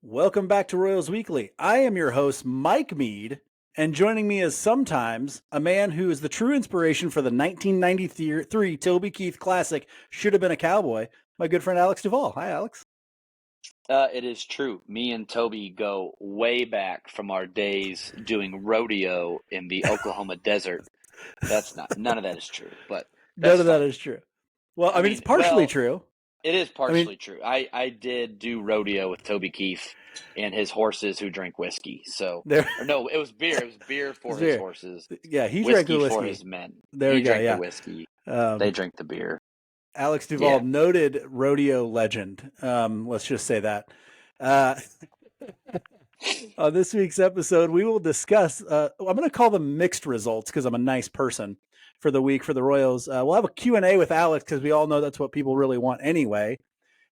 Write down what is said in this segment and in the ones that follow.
Welcome back to Royals Weekly. I am your host, Mike Mead, and joining me is sometimes a man who is the true inspiration for the 1993 Toby Keith Classic, Should Have Been a Cowboy, my good friend Alex Duval. Hi, Alex. It is true. Me and Toby go way back from our days doing rodeo in the Oklahoma desert. None of that is true, but None that's of that fine. is true. Well, I it's mean, partially true. it is I mean, partially true. I did do rodeo with Toby Keith and his horses who drink whiskey. there, Or no, it was beer. It was beer it's for his there. horses, Yeah, he drank the whiskey for whiskey. his men. There we He go. drank the Yeah. whiskey. They Um, drink the beer. Alex Duval, Yeah. noted rodeo legend. Let's just say that. Uh, On this week's episode, we will discuss, I'm going to call them mixed results because I'm a nice person for the week for the Royals. We'll have a Q&A with Alex because we all know that's what people really want anyway.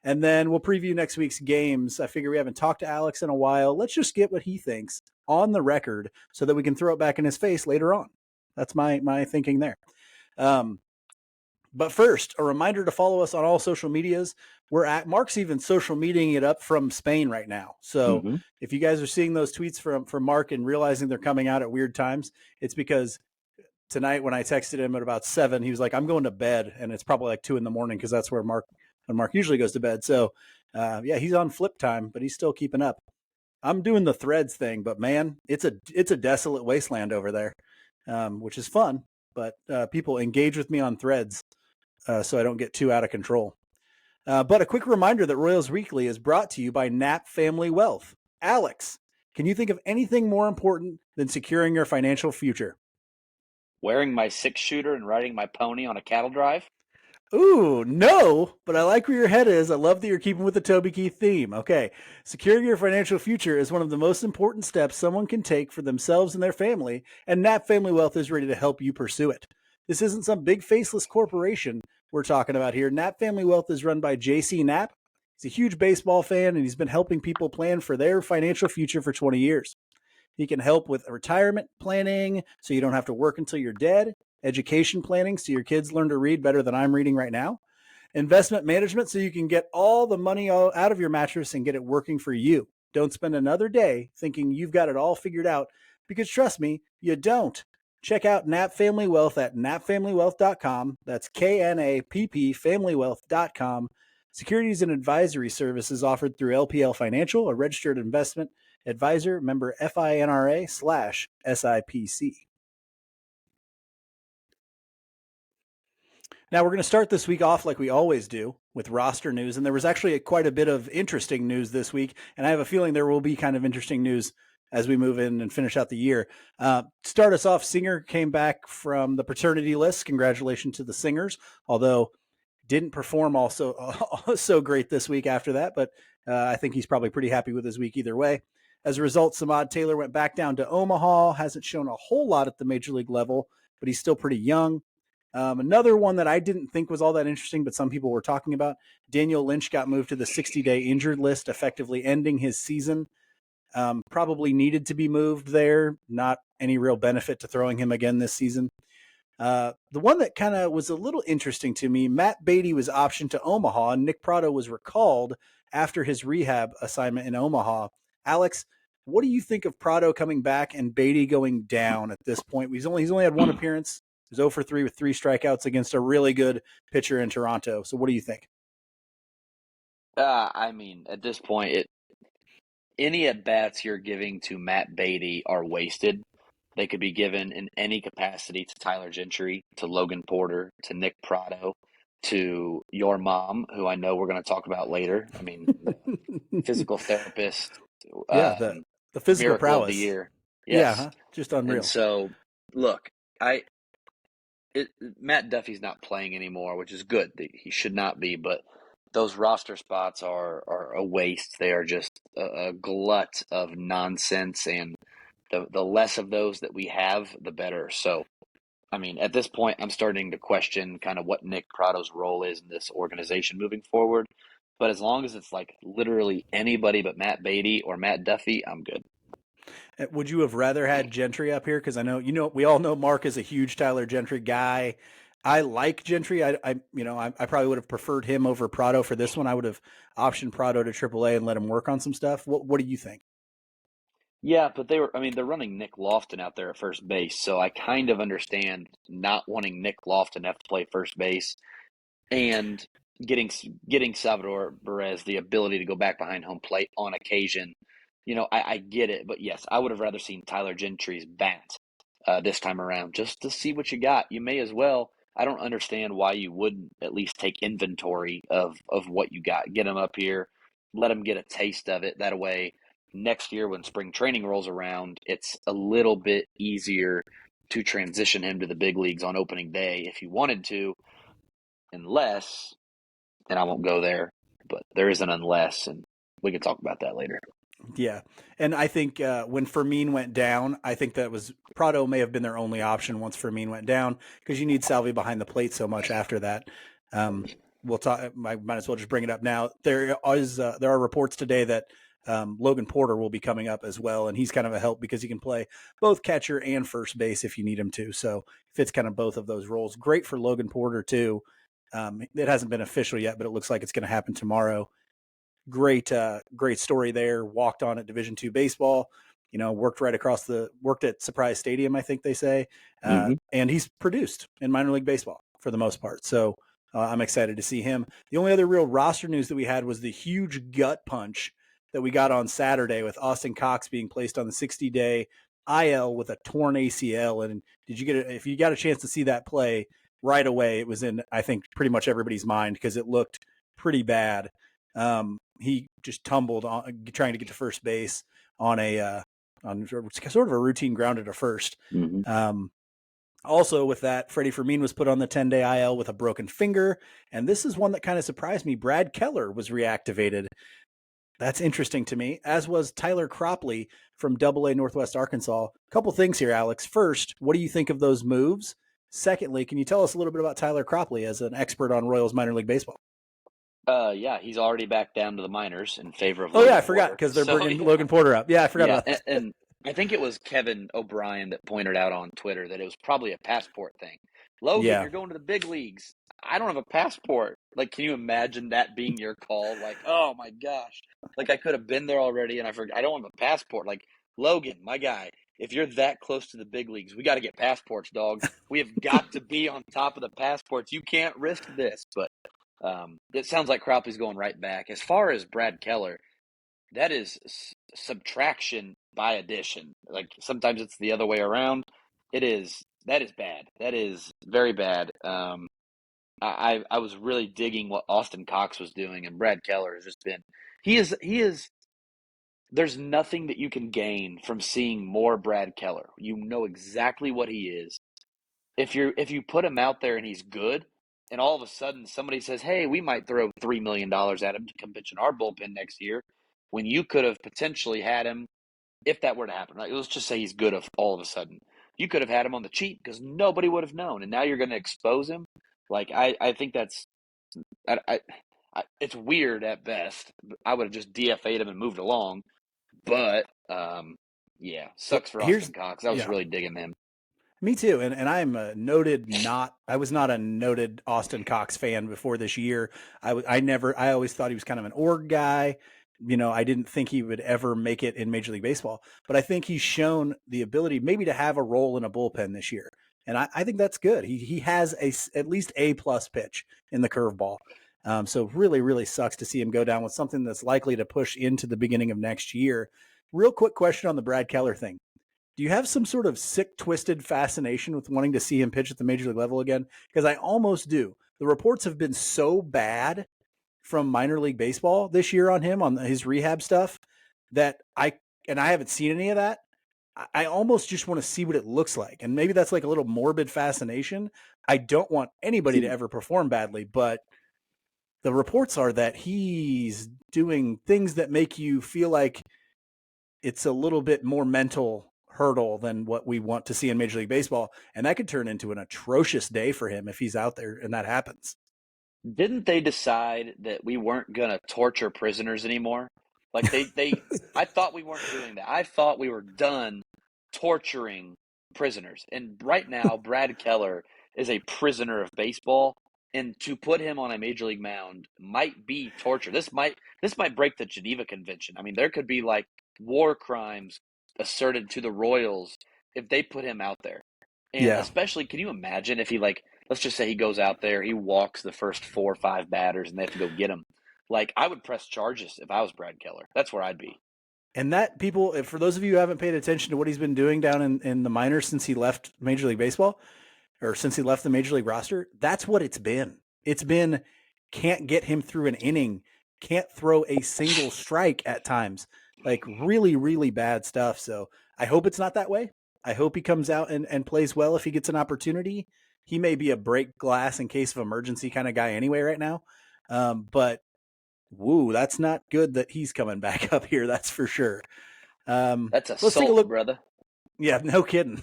And then we'll preview next week's games. I figure we haven't talked to Alex in a while. Let's just get what he thinks on the record so that we can throw it back in his face later on. That's my thinking there. But first, a reminder to follow us on all social medias. We're at Mark's even social mediaing it up from Spain right now. So if you guys are seeing those tweets from Mark and realizing they're coming out at weird times, it's because tonight when I texted him at about 7, he was like, I'm going to bed. And it's probably like 2 in the morning because that's where Mark usually goes to bed. So yeah, he's on flip time, but he's still keeping up. I'm doing the threads thing, but man, it's a desolate wasteland over there, which is fun. But people engage with me on threads. So I don't get too out of control. But a quick reminder that Royals Weekly is brought to you by Knapp Family Wealth. Alex, can you think of anything more important than securing your financial future? Wearing my 6-shooter and riding my pony on a cattle drive. Ooh, no, but I like where your head is. I love that you're keeping with the Toby Keith theme. Okay, securing your financial future is one of the most important steps someone can take for themselves and their family, and Knapp Family Wealth is ready to help you pursue it. This isn't some big faceless corporation we're talking about here. Knapp Family Wealth is run by J.C. Knapp. He's a huge baseball fan, and he's been helping people plan for their financial future for 20 years. He can help with retirement planning so you don't have to work until you're dead, education planning so your kids learn to read better than I'm reading right now, investment management so you can get all the money out of your mattress and get it working for you. Don't spend another day thinking you've got it all figured out because trust me, you don't. Check out Knapp Family Wealth at knappfamilywealth.com. That's KNAPP familywealth.com. Securities and advisory services offered through LPL Financial, a registered investment advisor, member FINRA/SIPC. Now we're going to start this week off like we always do with roster news, and there was actually quite a bit of interesting news this week, and I have a feeling there will be kind of interesting news as we move in and finish out the year. Start us off, Singer came back from the paternity list. Congratulations to the Singers, although didn't perform also so great this week after that, but I think he's probably pretty happy with his week either way. As a result, Samad Taylor went back down to Omaha, hasn't shown a whole lot at the major league level, but he's still pretty young. Another one that I didn't think was all that interesting, but some people were talking about, Daniel Lynch got moved to the 60-day injured list, effectively ending his season. Probably needed to be moved there. Not any real benefit to throwing him again this season. The one that kind of was a little interesting to me, Matt Beatty was optioned to Omaha, and Nick Prado was recalled after his rehab assignment in Omaha. Alex, what do you think of Prado coming back and Beatty going down at this point? He's only had one appearance. He's 0 for 3 with 3 strikeouts against a really good pitcher in Toronto. So what do you think? At this point, any at-bats you're giving to Matt Beatty are wasted. They could be given in any capacity to Tyler Gentry, to Logan Porter, to Nick Prado, to your mom, who I know we're going to talk about later. The physical therapist, Yeah, the physical miracle of the prowess. year. Yeah, Yes. just And unreal. so, look, Matt Duffy's not playing anymore, which is good. He should not be, but those roster spots are a waste. They are just a glut of nonsense, and the less of those that we have, the better. So, at this point, I'm starting to question kind of what Nick Prado's role is in this organization moving forward. But as long as it's like literally anybody but Matt Beatty or Matt Duffy, I'm good. Would you have rather had Gentry up here? Because I know, we all know Mark is a huge Tyler Gentry guy. I like Gentry. I probably would have preferred him over Prado for this one. I would have optioned Prado to AAA and let him work on some stuff. What do you think? Yeah, but they're running Nick Lofton out there at first base, so I kind of understand not wanting Nick Lofton to have to play first base and getting Salvador Perez the ability to go back behind home plate on occasion. I get it, but yes, I would have rather seen Tyler Gentry's bat this time around just to see what you got. You may as well. I don't understand why you wouldn't at least take inventory of what you got. Get him up here, let him get a taste of it. That way, next year when spring training rolls around, it's a little bit easier to transition him to the big leagues on opening day if you wanted to, unless, and I won't go there, but there is an unless, and we can talk about that later. Yeah, and I think when Fermin went down, I think that was Prado may have been their only option once Fermin went down because you need Salvi behind the plate so much after that. We'll talk. I might as well just bring it up now. There are reports today that Logan Porter will be coming up as well, and he's kind of a help because he can play both catcher and first base if you need him to. So fits kind of both of those roles. Great for Logan Porter too. It hasn't been official yet, but it looks like it's going to happen tomorrow. Great story there. Walked on at Division II baseball. Worked at Surprise Stadium, I think they say, and he's produced in minor league baseball for the most part. So I'm excited to see him. The only other real roster news that we had was the huge gut punch that we got on Saturday with Austin Cox being placed on the 60-day IL with a torn ACL. And if you got a chance to see that play right away, it was in, I think, pretty much everybody's mind because it looked pretty bad. He just tumbled on trying to get to first base on sort of a routine grounded to first. Mm-hmm. Also with that, Freddie Fermin was put on the 10-day IL with a broken finger. And this is one that kind of surprised me. Brad Keller was reactivated. That's interesting to me, as was Tyler Cropley from AA Northwest Arkansas. A couple things here, Alex. First, what do you think of those moves? Secondly, can you tell us a little bit about Tyler Cropley as an expert on Royals minor league baseball? Yeah, he's already back down to the minors in favor of Oh yeah, Logan I forgot Porter. because they're So bringing yeah, Logan Porter up. Yeah, I forgot yeah, about that. and I think it was Kevin O'Brien that pointed out on Twitter that it was probably a passport thing. Logan, Yeah, you're going to the big leagues. I don't have a passport. Like, can you imagine that being your call? Like, oh my gosh, like I could have been there already, and I forgot. I don't have a passport. Like, Logan, my guy, if you're that close to the big leagues, we got to get passports, dog. We have got to be on top of the passports. You can't risk this. But it sounds like Cropley's going right back. As far as Brad Keller, that is subtraction by addition. Like sometimes it's the other way around. That is bad. That is very bad. I was really digging what Austin Cox was doing, and Brad Keller has just been. He is. There's nothing that you can gain from seeing more Brad Keller. You know exactly what he is. If you put him out there and he's good, and all of a sudden somebody says, "Hey, we might throw $3 million at him to come pitch in our bullpen next year," when you could have potentially had him, if that were to happen, right? Let's just say he's good all of a sudden. You could have had him on the cheap because nobody would have known, and now you're going to expose him. Like I think that's it's weird at best. I would have just DFA'd him and moved along, but yeah, well, sucks for Austin Cox. I was yeah, really digging him. me too. And I'm a noted not. I was not a noted Austin Cox fan before this year. I always thought he was kind of an org guy. I didn't think he would ever make it in Major League Baseball, but I think he's shown the ability maybe to have a role in a bullpen this year. And I think that's good. He has at least a plus pitch in the curveball. So really, really sucks to see him go down with something that's likely to push into the beginning of next year. Real quick question on the Brad Keller thing. Do you have some sort of sick, twisted fascination with wanting to see him pitch at the major league level again? Because I almost do. The reports have been so bad from minor league baseball this year on him, on his rehab stuff, that I haven't seen any of that. I almost just want to see what it looks like. And maybe that's like a little morbid fascination. I don't want anybody to ever perform badly, but the reports are that he's doing things that make you feel like it's a little bit more mental hurdle than what we want to see in Major League Baseball. And that could turn into an atrocious day for him if he's out there and that happens. Didn't they decide that we weren't going to torture prisoners anymore? Like I thought we weren't doing that. I thought we were done torturing prisoners. And right now, Brad Keller is a prisoner of baseball, and to put him on a major league mound might be torture. This might break the Geneva Convention. I mean, there could be like war crimes asserted to the Royals if they put him out there. And Yeah. especially, can you imagine if he, like, let's just say he goes out there, he walks the first 4 or 5 batters, and they have to go get him. Like, I would press charges if I was Brad Keller. That's where I'd be. And that people, for those of you who haven't paid attention to what he's been doing down in the minors since he left Major League Baseball, or since he left the Major League roster, that's what it's been. It's been can't get him through an inning, can't throw a single strike at times, like really, really bad stuff. So I hope it's not that way. I hope he comes out and plays well if he gets an opportunity. He may be a break glass in case of emergency kind of guy anyway right now. But woo, that's not good that he's coming back up here. That's for sure. That's Let's take a assault, look. brother. Yeah, no kidding.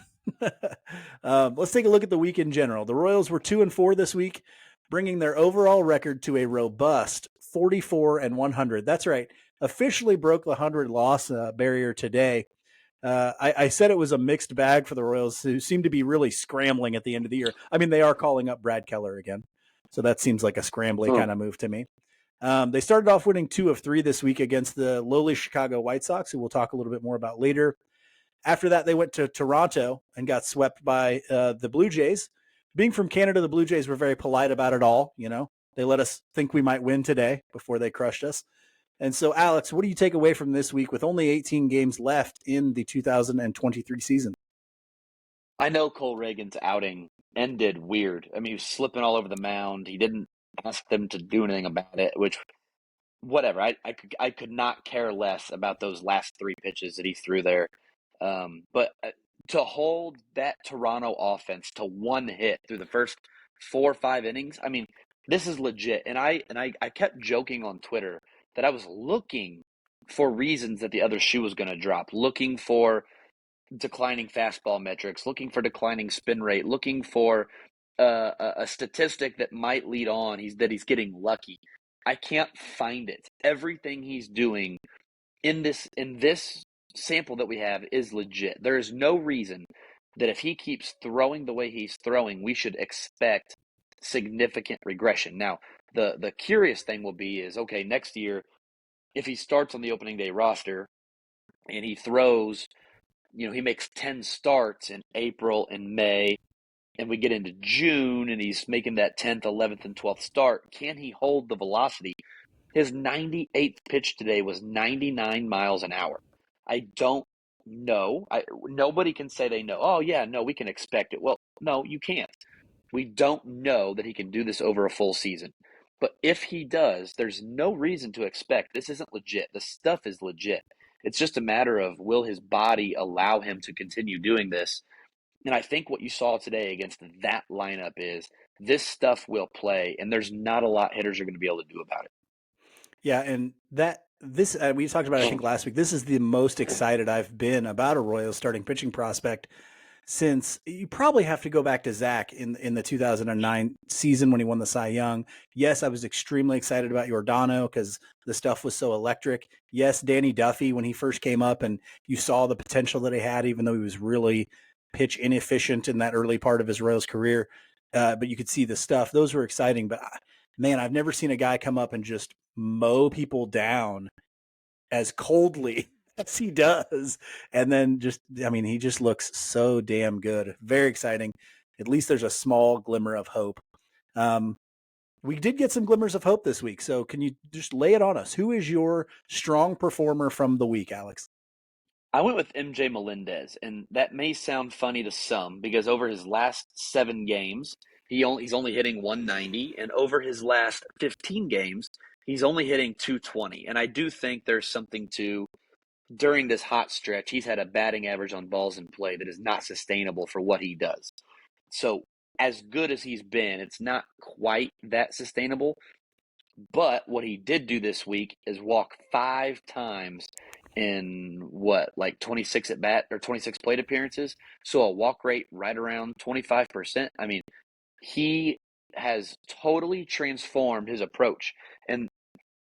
Let's take a look at the week in general. The Royals were 2-4 this week, bringing their overall record to a robust 44-100. That's right. Officially broke the 100 loss barrier today. I said it was a mixed bag for the Royals, who seem to be really scrambling at the end of the year. I mean, they are calling up Brad Keller again, so that seems like a scrambly kind of move to me. They started off winning 2 of 3 this week against the lowly Chicago White Sox, who we'll talk a little bit more about later. After that, they went to Toronto and got swept by the Blue Jays. Being from Canada, the Blue Jays were very polite about it all. You know, they let us think we might win today before they crushed us. And so, Alex, what do you take away from this week with only 18 games left in the 2023 season? I know Cole Reagan's outing ended weird. I mean, he was slipping all over the mound. He didn't ask them to do anything about it, which, whatever. I could not care less about those last 3 pitches that he threw there. But to hold that Toronto offense to 1 hit through the first 4 or 5 innings, I mean, this is legit. And I kept joking on Twitter that I was looking for reasons that the other shoe was going to drop, looking for declining fastball metrics, looking for declining spin rate, looking for a statistic that might lead on he's getting lucky. I can't find it. Everything he's doing in this sample that we have is legit. There is no reason that if he keeps throwing the way he's throwing, we should expect significant regression. Now, the curious thing will be is, okay, next year if he starts on the opening day roster and he throws, he makes 10 starts in April and May, and we get into June and he's making that 10th, 11th, and 12th start. Can he hold the velocity? His 98th pitch today was 99 miles an hour. I don't know. Nobody can say they know. Oh, yeah, no, we can expect it. Well, no, you can't. We don't know that he can do this over a full season. But if he does, there's no reason to expect this isn't legit. The stuff is legit. It's just a matter of, will his body allow him to continue doing this? And I think what you saw today against that lineup is this stuff will play, and there's not a lot hitters are going to be able to do about Yeah, and we talked about it, I think, last week. This is the most excited I've been about a Royals starting pitching prospect since you probably have to go back to Zach in the 2009 season when he won the Cy Young. Yes, I was extremely excited about Giordano because the stuff was so electric. Yes, Danny Duffy when he first came up and you saw the potential that he had, even though he was really pitch inefficient in that early part of his Royals career. But you could see the stuff. Those were exciting. But man, I've never seen a guy come up and just mow people down as coldly as he does. And then he just looks so damn good. Very exciting. At least there's a small glimmer of hope. We did get some glimmers of hope this week. So can you just lay it on us? Who is your strong performer from the week, Alex? I went with MJ Melendez, and that may sound funny to some because over his last 7 games, he's only hitting 190, and over his last 15 games, he's only hitting 220. And I do think there's something to, during this hot stretch, he's had a batting average on balls in play that is not sustainable for what he does. So as good as he's been, it's not quite that sustainable. But what he did do this week is walk 5 times in what, like 26 at bat or 26 plate appearances. So a walk rate right around 25%. I mean, he has totally transformed his approach. And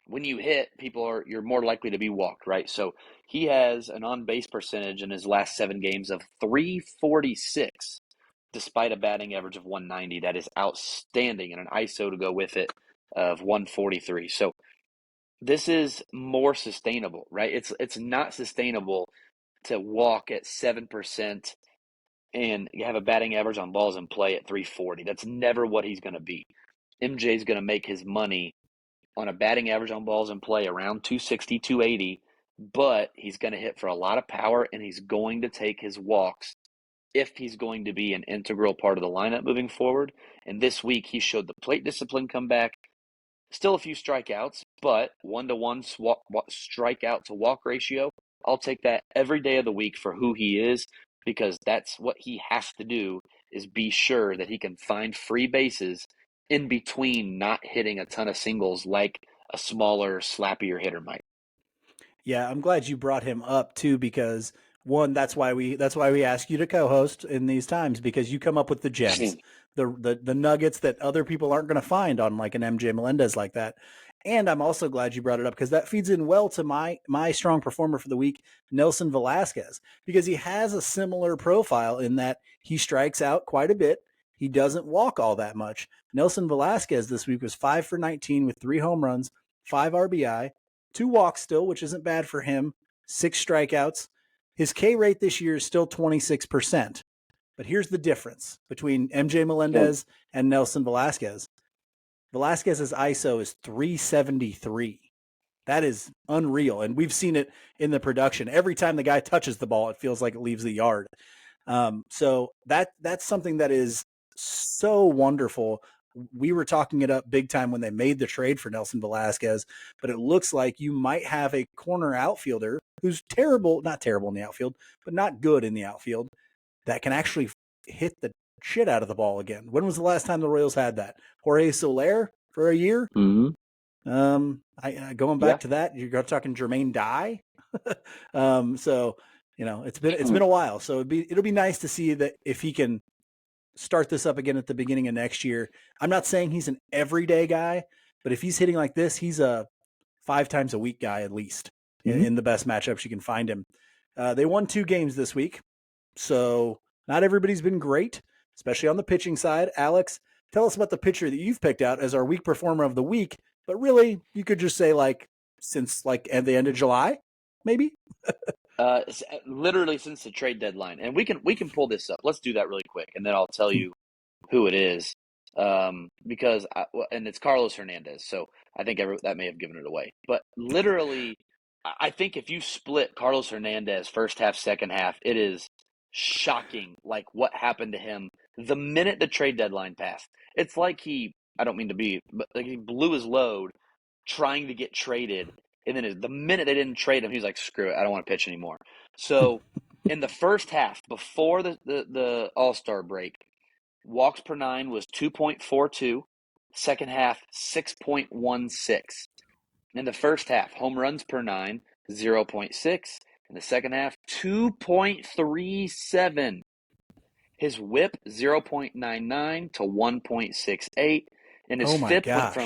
when you hit, you're more likely to be walked, right? So he has an on base percentage in his last 7 games of 346. despite a batting average of 190. That is outstanding, and an ISO to go with it of 143. So this is more sustainable, right? It's not sustainable to walk at 7% and you have a batting average on balls in play at 340. That's never what he's going to be. MJ's going to make his money on a batting average on balls in play around 260, 280, but he's going to hit for a lot of power and he's going to take his walks if he's going to be an integral part of the lineup moving forward. And this week he showed the plate discipline come back. Still a few strikeouts, but 1-to-1 strikeout to walk ratio. I'll take that every day of the week for who he is, because that's what he has to do, is be sure that he can find free bases in between not hitting a ton of singles like a smaller, slappier hitter might. Yeah, I'm glad you brought him up too, because one, that's why we ask you to co-host in these times, because you come up with the gems, the nuggets that other people aren't going to find on like an MJ Melendez like that. And I'm also glad you brought it up because that feeds in well to my strong performer for the week, Nelson Velasquez, because he has a similar profile in that he strikes out quite a bit. He doesn't walk all that much. Nelson Velasquez this week was 5 for 19 with 3 home runs, 5 RBI, 2 walks still, which isn't bad for him, 6 strikeouts. His K rate this year is still 26%. But here's the difference between MJ Melendez and Nelson Velasquez. Velasquez's ISO is 373. That is unreal. And we've seen it in the production. Every time the guy touches the ball, it feels like it leaves the yard. So that's something that is so wonderful. We were talking it up big time when they made the trade for Nelson Velasquez, but it looks like you might have a corner outfielder who's not terrible in the outfield, but not good in the outfield, that can actually hit the shit out of the ball again. When was the last time the Royals had that? Jorge Soler for a year? Mm-hmm. Going Yeah. back to that, you're talking Jermaine Dye. So it's been a while. So it'll be nice to see that if he can start this up again at the beginning of next year. I'm not saying he's an everyday guy, but if he's hitting like this, he's a 5 times a week guy at least in the best matchups you can find him. They won 2 games this week, so not everybody's been great, especially on the pitching side. Alex, tell us about the pitcher that you've picked out as our week performer of the week, but really you could just say since at the end of July, maybe. Literally since the trade deadline, and we can pull this up. Let's do that really quick, and then I'll tell you who it is. And it's Carlos Hernandez. So I think that may have given it away. But literally, I think if you split Carlos Hernandez first half, second half, it is shocking. Like what happened to him the minute the trade deadline passed. It's like I don't mean to be, but like he blew his load trying to get traded. And then the minute they didn't trade him, he was like, screw it, I don't want to pitch anymore. So in the first half, before the All-Star break, walks per 9 was 2.42. Second half, 6.16. In the first half, home runs per 9, 0.6. In the second half, 2.37. His whip, 0.99 to 1.68. And Oh my gosh.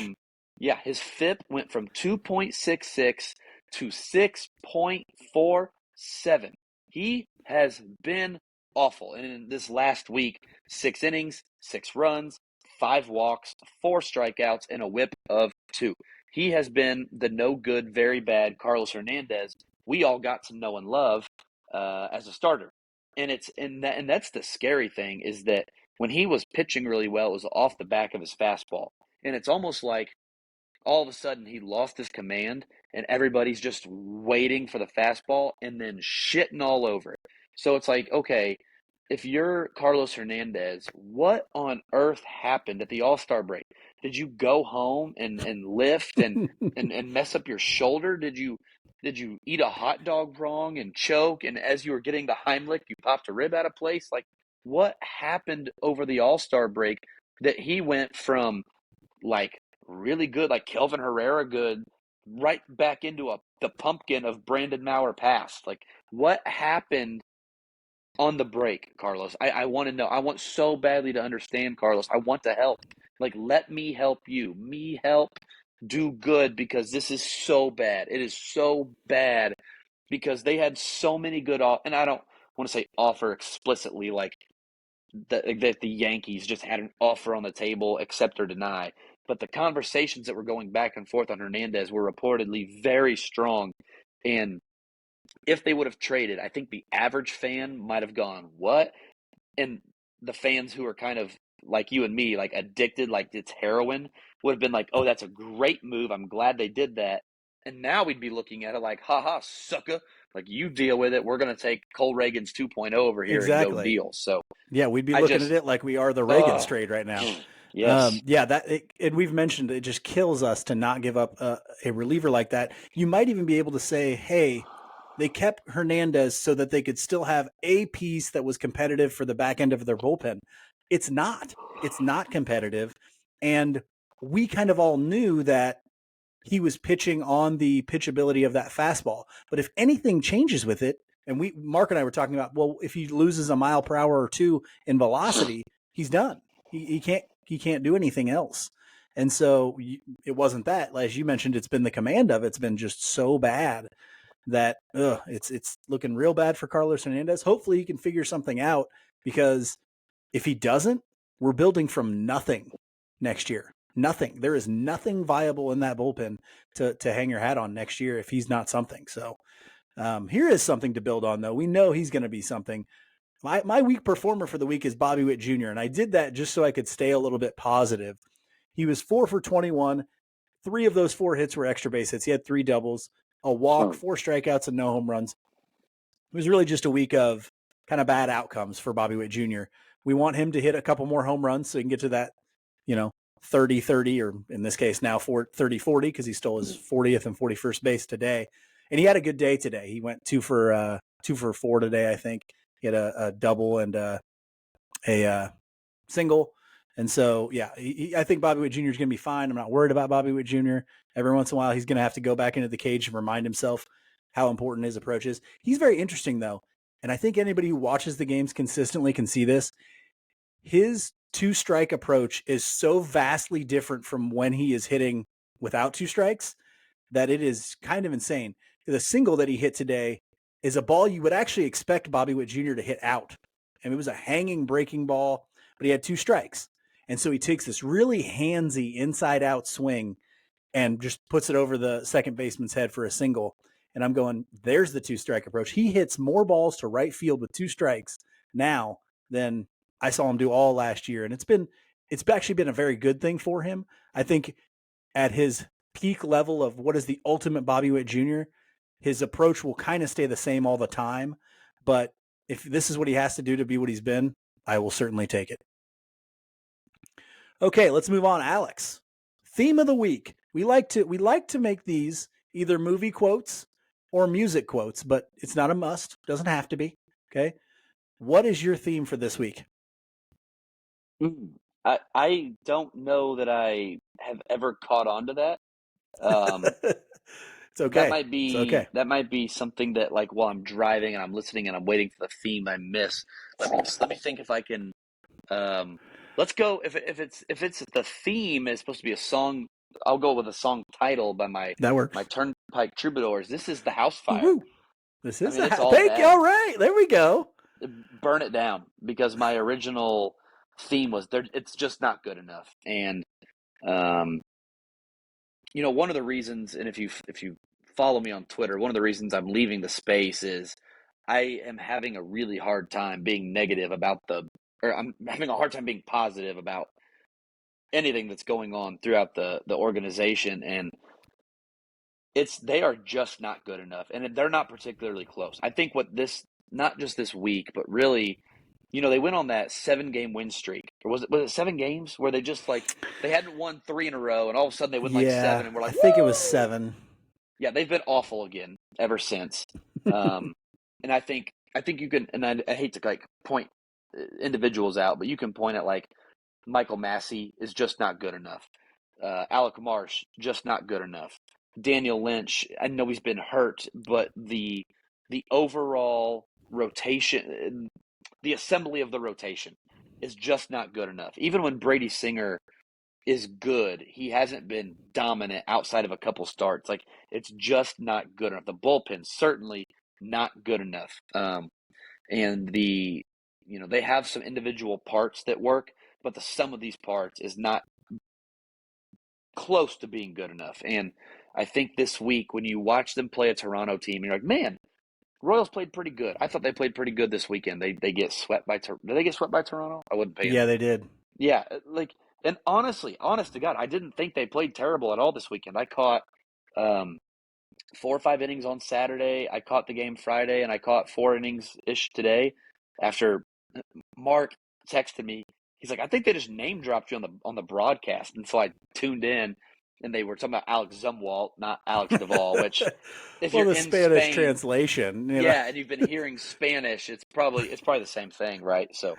his FIP went from 2.66 to 6.47. He has been awful. And in this last week, 6 innings, 6 runs, 5 walks, 4 strikeouts, and a whip of 2. He has been the no good, very bad Carlos Hernandez we all got to know and love as a starter. And that's the scary thing, is that when he was pitching really well, it was off the back of his fastball. And it's almost like all of a sudden he lost his command and everybody's just waiting for the fastball and then shitting all over it. So it's like, okay, if you're Carlos Hernandez, what on earth happened at the All-Star break? Did you go home and lift and mess up your shoulder? Did you eat a hot dog wrong and choke, and as you were getting the Heimlich, you popped a rib out of place? Like, what happened over the All-Star break that he went from like really good, like Kelvin Herrera good, right back into the pumpkin of Brandon Maurer past? Like, what happened on the break, Carlos? I want to know. I want so badly to understand, Carlos. I want to help. Like, let me help you. Me help do good, because this is so bad. It is so bad because they had so many good and I don't want to say offer explicitly like that the Yankees just had an offer on the table, accept or deny. But the conversations that were going back and forth on Hernandez were reportedly very strong. And if they would have traded, I think the average fan might have gone, "What?" And the fans who are kind of like you and me, like addicted, like it's heroin, would have been like, "Oh, that's a great move. I'm glad they did that." And now we'd be looking at it like, "Ha, sucker! Like you deal with it. We're gonna take Cole Reagan's 2.0 over here and go Exactly. deal." So Yeah, we'd be I looking at just, it like we are the Reagan oh, trade right now. yes, Yeah, and we've mentioned it just kills us to not give up a reliever like that. You might even be able to say, hey, they kept Hernandez so that they could still have a piece that was competitive for the back end of their bullpen. It's not. It's not competitive. And we kind of all knew that he was pitching on the pitchability of that fastball. But if anything changes with it, and Mark and I were talking about, well, if he loses a mile per hour or two in velocity, he's done. He can't do anything else. And so it wasn't that, as you mentioned, it's been the command of it's been just so bad that it's looking real bad for Carlos Hernandez. Hopefully he can figure something out, because if he doesn't, we're building from nothing next year. Nothing. There is nothing viable in that bullpen to hang your hat on next year if he's not something. So here is something to build on, though. We know he's going to be something. My weak performer for the week is Bobby Witt Jr., and I did that just so I could stay a little bit positive. He was 4 for 21. 3 of those 4 hits were extra base hits. He had 3 doubles, a walk, 4 strikeouts, and no home runs. It was really just a week of kind of bad outcomes for Bobby Witt Jr. We want him to hit a couple more home runs so he can get to that, 30-30, or in this case now 30-40, because he stole his 40th and 41st base today. And he had a good day today. He went 2 for 4 today, I think. He had a double and a single. And so, yeah, I think Bobby Witt Jr. is going to be fine. I'm not worried about Bobby Witt Jr. Every once in a while, he's going to have to go back into the cage and remind himself how important his approach is. He's very interesting, though. And I think anybody who watches the games consistently can see this. His 2-strike approach is so vastly different from when he is hitting without 2 strikes that it is kind of insane. The single that he hit today is a ball you would actually expect Bobby Witt Jr. to hit out. And it was a hanging breaking ball, but he had 2 strikes. And so he takes this really handsy inside out swing and just puts it over the second baseman's head for a single. And I'm going, there's the 2-strike approach. He hits more balls to right field with 2 strikes now than I saw him do all last year. And it's actually been a very good thing for him. I think at his peak level of what is the ultimate Bobby Witt Jr., his approach will kind of stay the same all the time. But if this is what he has to do to be what he's been, I will certainly take it. Okay, let's move on. Alex, theme of the week. We like to make these either movie quotes or music quotes, but it's not a must. Doesn't have to be. Okay. What is your theme for this week? I don't know that I have ever caught on to that. Um, It's okay. It's okay. that might be something that, like, while I'm driving and I'm listening and I'm waiting for the theme I miss. Let me think if I can. Um, let's go if it's the theme is supposed to be a song. I'll go with a song title by That my works. Turnpike Troubadours. This is the house fire. Woo-hoo. This I is mean, the it's all thank you. bad. All right. There we go. Burn it down, because my original theme was there. It's just not good enough. And um, one of the reasons, and if you follow me on Twitter, one of the reasons I'm leaving the space is I am having a really hard time being negative about or I'm having a hard time being positive about anything that's going on throughout the organization. And they are just not good enough, and they're not particularly close. I think what this, not just this week, but really, they went on that 7-game win streak, or was it 7 games where they just, like, they hadn't won 3 in a row, and all of a sudden they win like Yeah, 7, and we're I like, think it was woo! 7. Yeah, they've been awful again ever since. Um, and I think you can, and I hate to, like, point individuals out, but you can point at, like, Michael Massey is just not good enough. Alec Marsh, just not good enough. Daniel Lynch, I know he's been hurt, but the overall rotation, the assembly of the rotation is just not good enough. Even when Brady Singer is good, he hasn't been dominant outside of a couple starts. Like, it's just not good enough. The bullpen certainly not good enough. And they have some individual parts that work, but the sum of these parts is not close to being good enough. And I think this week, when you watch them play a Toronto team, you're like, man, Royals played pretty good. I thought they played pretty good this weekend. They get swept by did they get swept by Toronto? I wasn't paying. Yeah, they did. Yeah, and honestly, honest to God, I didn't think they played terrible at all this weekend. I caught um, 4 or 5 innings on Saturday. I caught the game Friday, and I caught 4 innings ish today. After Mark texted me, he's like, "I think they just name dropped you on the broadcast," and so I tuned in, and they were talking about Alex Zumwalt, not Alex Duval. Which, if Well, you're the in Spanish Spain, translation, yeah, and you've been hearing Spanish, it's probably the same thing, right? So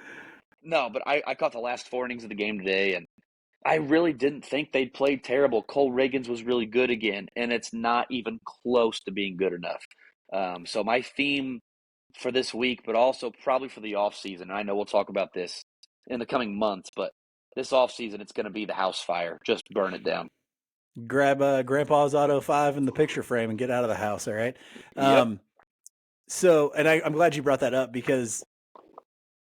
no, but I caught the last 4 innings of the game today, and I really didn't think they'd played terrible. Cole Reagans was really good again, and it's not even close to being good enough. So my theme for this week, but also probably for the off season, and I know we'll talk about this in the coming months, but this off season, it's going to be the house fire. Just burn it down. grab Grandpa's Auto 5 in the picture frame and get out of the house. All right. Yep. So, and I'm glad you brought that up because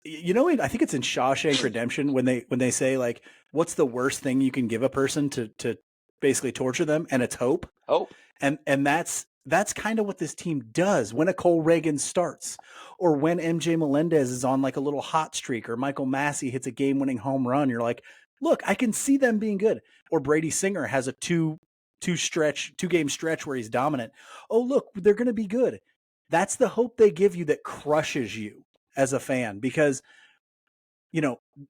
I think it's in Shawshank Redemption when they say like, what's the worst thing you can give a person to basically torture them, and it's hope. Oh, And that's kind of what this team does when a Cole Reagan starts, or when MJ Melendez is on like a little hot streak, or Michael Massey hits a game-winning home run. You're like, look, I can see them being good. Or Brady Singer has a two-game stretch where he's dominant. Oh, look, they're going to be good. That's the hope they give you that crushes you as a fan, because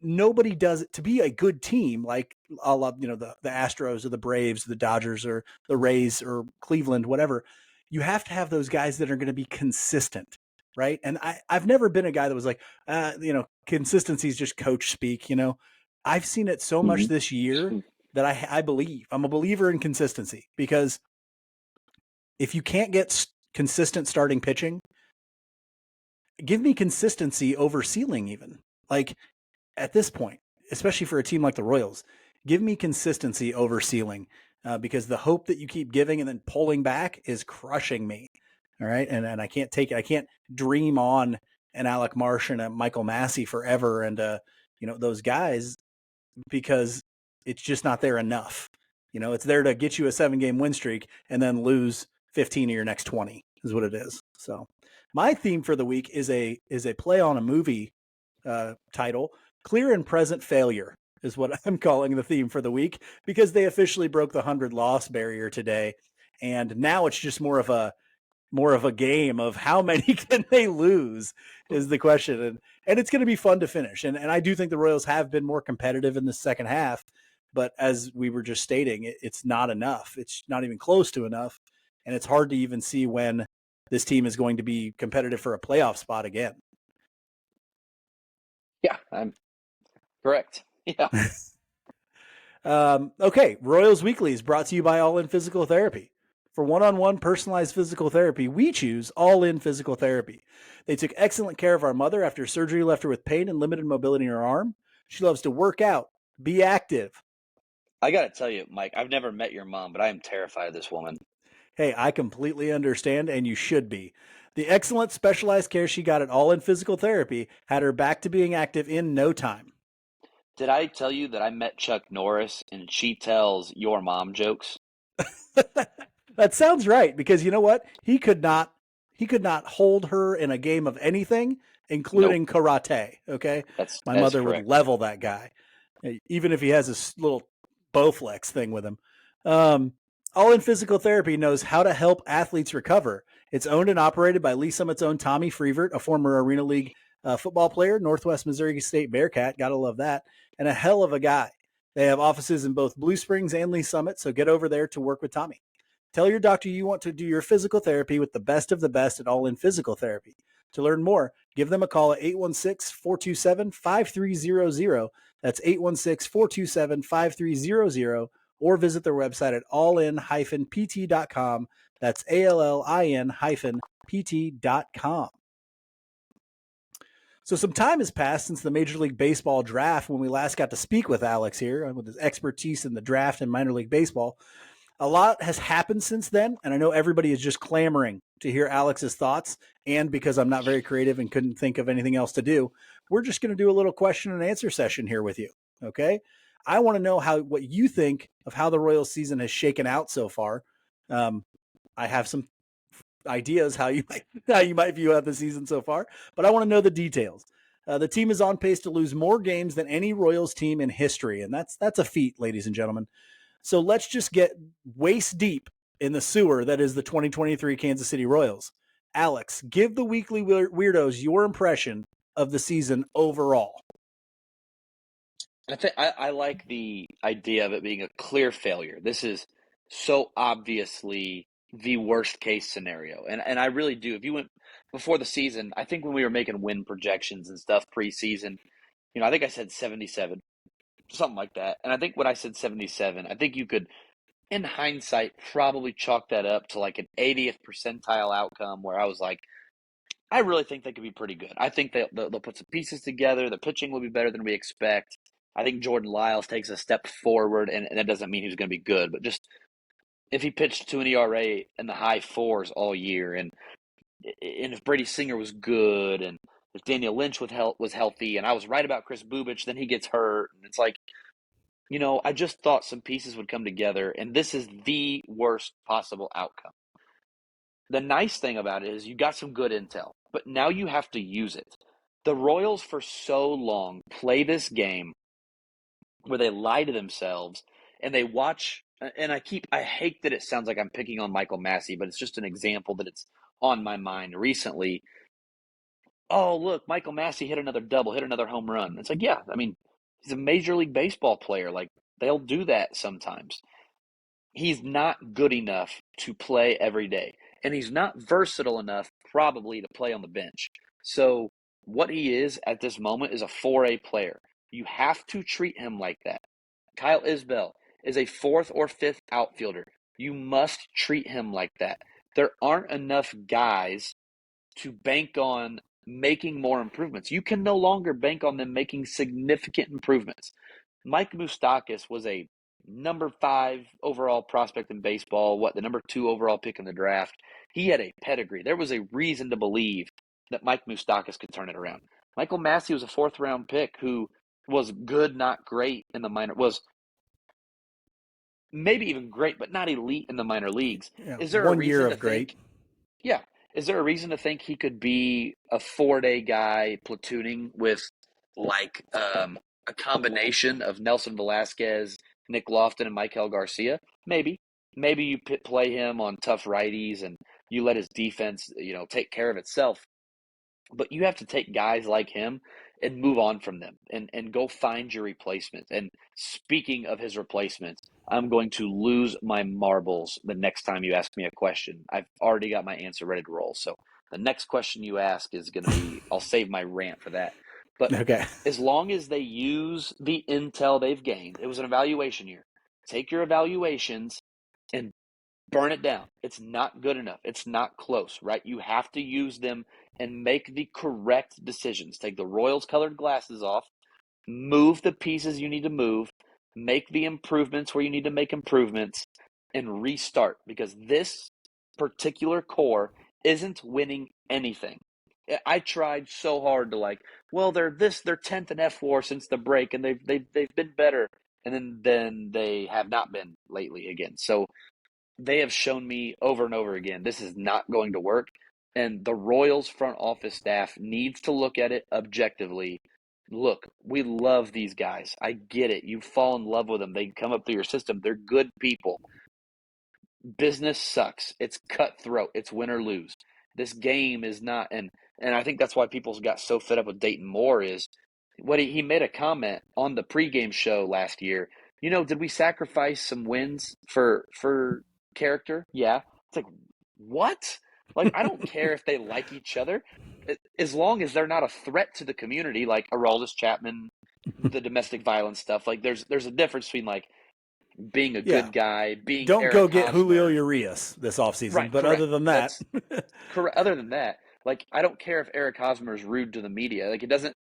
nobody does it to be a good team like the Astros or the Braves, or the Dodgers or the Rays or Cleveland, whatever. You have to have those guys that are going to be consistent, right? And I've never been a guy that was like, consistency is just coach speak. I've seen it so much this year that I believe. I'm a believer in consistency, because if you can't get consistent starting pitching, give me consistency over ceiling even. Like, at this point, especially for a team like the Royals, give me consistency over ceiling, because the hope that you keep giving and then pulling back is crushing me. All right. And I can't take it. I can't dream on an Alec Marsh and a Michael Massey forever. And, those guys, because it's just not there enough. It's there to get you a 7-game win streak and then lose 15 of your next 20 is what it is. So my theme for the week is a play on a movie title. Clear and Present Failure is what I'm calling the theme for the week, because they officially broke the 100-loss barrier today. And now it's just more of a game of how many can they lose is the question. And it's going to be fun to finish. And I do think the Royals have been more competitive in the second half, but as we were just stating, it's not enough. It's not even close to enough. And it's hard to even see when this team is going to be competitive for a playoff spot again. yeah, I'm correct. Yeah. Okay, Royals Weekly is brought to you by All In Physical Therapy. For one-on-one personalized physical therapy, we choose All In Physical Therapy. They took excellent care of our mother after surgery left her with pain and limited mobility in her arm. She loves to work out, be active. I got to tell you, Mike, I've never met your mom, but I am terrified of this woman. Hey, I completely understand, and you should be. The excellent specialized care she got at All In Physical Therapy had her back to being active in no time. Did I tell you that I met Chuck Norris and she tells your mom jokes? That sounds right, because you know what? He could not hold her in a game of anything, Nope. including karate. Okay. My That's mother would correct. level that guy, even if he has this little Bowflex thing with him. All In Physical Therapy knows how to help athletes recover. It's owned and operated by Lee Summit's own Tommy Freevert, a former Arena League football player, Northwest Missouri State Bearcat. Gotta love that. And a hell of a guy. They have offices in both Blue Springs and Lee Summit, so get over there to work with Tommy. Tell your doctor you want to do your physical therapy with the best of the best at All In Physical Therapy. To learn more, give them a call at 816-427-5300. That's 816-427-5300, or visit their website at allin-pt.com. That's allin-pt.com. So some time has passed since the Major League Baseball draft when we last got to speak with Alex here with his expertise in the draft and minor league baseball. A lot has happened since then, and I know everybody is just clamoring to hear Alex's thoughts, and because I'm not very creative and couldn't think of anything else to do. we're just going to do a little question and answer session here with you. Okay. I want to know what you think of how the Royals season has shaken out so far. I have some ideas how you might view out the season so far, but I want to know the details. The team is on pace to lose more games than any Royals team in history, and that's a feat, ladies and gentlemen. So let's just get waist deep in the sewer that is the 2023 Kansas City Royals. Alex, give the weekly weirdos your impression of the season overall. I like the idea of it being a clear failure. This is so obviously the worst case scenario. And I really do. If you went before the season, I think when we were making win projections and stuff preseason, I think I said 77, something like that. And I think when I said 77, I think you could, in hindsight, probably chalk that up to like an 80th percentile outcome where I was like, I really think they could be pretty good. I think they'll put some pieces together. The pitching will be better than we expect. I think Jordan Lyles takes a step forward, and that doesn't mean he's going to be good, but just if he pitched to an ERA in the high fours all year, and if Brady Singer was good, and if Daniel Lynch was healthy, and I was right about Chris Bubich, then he gets hurt, and it's like, I just thought some pieces would come together, and this is the worst possible outcome. The nice thing about it is you got some good intel, but now you have to use it. The Royals for so long play this game where they lie to themselves and they watch, and I hate that it sounds like I'm picking on Michael Massey, but it's just an example that it's on my mind recently. Oh, look, Michael Massey hit another double, hit another home run. It's like, yeah, I mean, he's a Major League Baseball player. Like, they'll do that sometimes. He's not good enough to play every day, and he's not versatile enough probably to play on the bench. So what he is at this moment is a 4A player. You have to treat him like that. Kyle Isbell is a fourth or fifth outfielder. You must treat him like that. There aren't enough guys to bank on making more improvements. You can no longer bank on them making significant improvements. Mike Moustakas was a number 5 overall prospect in baseball, the number 2 overall pick in the draft. He had a pedigree. There was a reason to believe that Mike Moustakas could turn it around. Michael Massey was a 4th-round pick who was good, not great in the minor, was maybe even great, but not elite in the minor leagues. Yeah, Is there a 1 year reason to of great. think, yeah, is there a reason to think he could be a 4-day guy platooning with like a combination of Nelson Velasquez, Nick Lofton, and Michael Garcia? Maybe. Maybe you play him on tough righties and you let his defense, take care of itself. But you have to take guys like him and move on from them and go find your replacement. And speaking of his replacement, I'm going to lose my marbles the next time you ask me a question. I've already got my answer ready to roll. So the next question you ask is going to be, I'll save my rant for that. But Okay. as long as they use the intel they've gained, it was an evaluation year. Take your evaluations and burn it down. It's not good enough. It's not close, right? You have to use them and make the correct decisions. Take the Royals colored glasses off, move the pieces you need to move, make the improvements where you need to make improvements, and restart because this particular core isn't winning anything. I tried so hard to they're 10th in F4 since the break and they've been better, and then they have not been lately again. So they have shown me over and over again this is not going to work, and the Royals front office staff needs to look at it objectively. Look, we love these guys. I get it. You fall in love with them. They come up through your system. They're good people. Business sucks. It's cutthroat. It's win or lose. This game is not, and I think that's why people got so fed up with Dayton Moore is what he made a comment on the pregame show last year. Did we sacrifice some wins for character? Yeah. It's like, what? Like, I don't care if they like each other, as long as they're not a threat to the community, like Aroldis Chapman, the domestic violence stuff. Like, there's a difference between like being a Yeah. good guy, being Don't go Eric get Julio Hosmer. Urias this offseason. Right, But other correct. than that, That's correct. Other than that, like I don't care if Eric Hosmer is rude to the media. Like it doesn't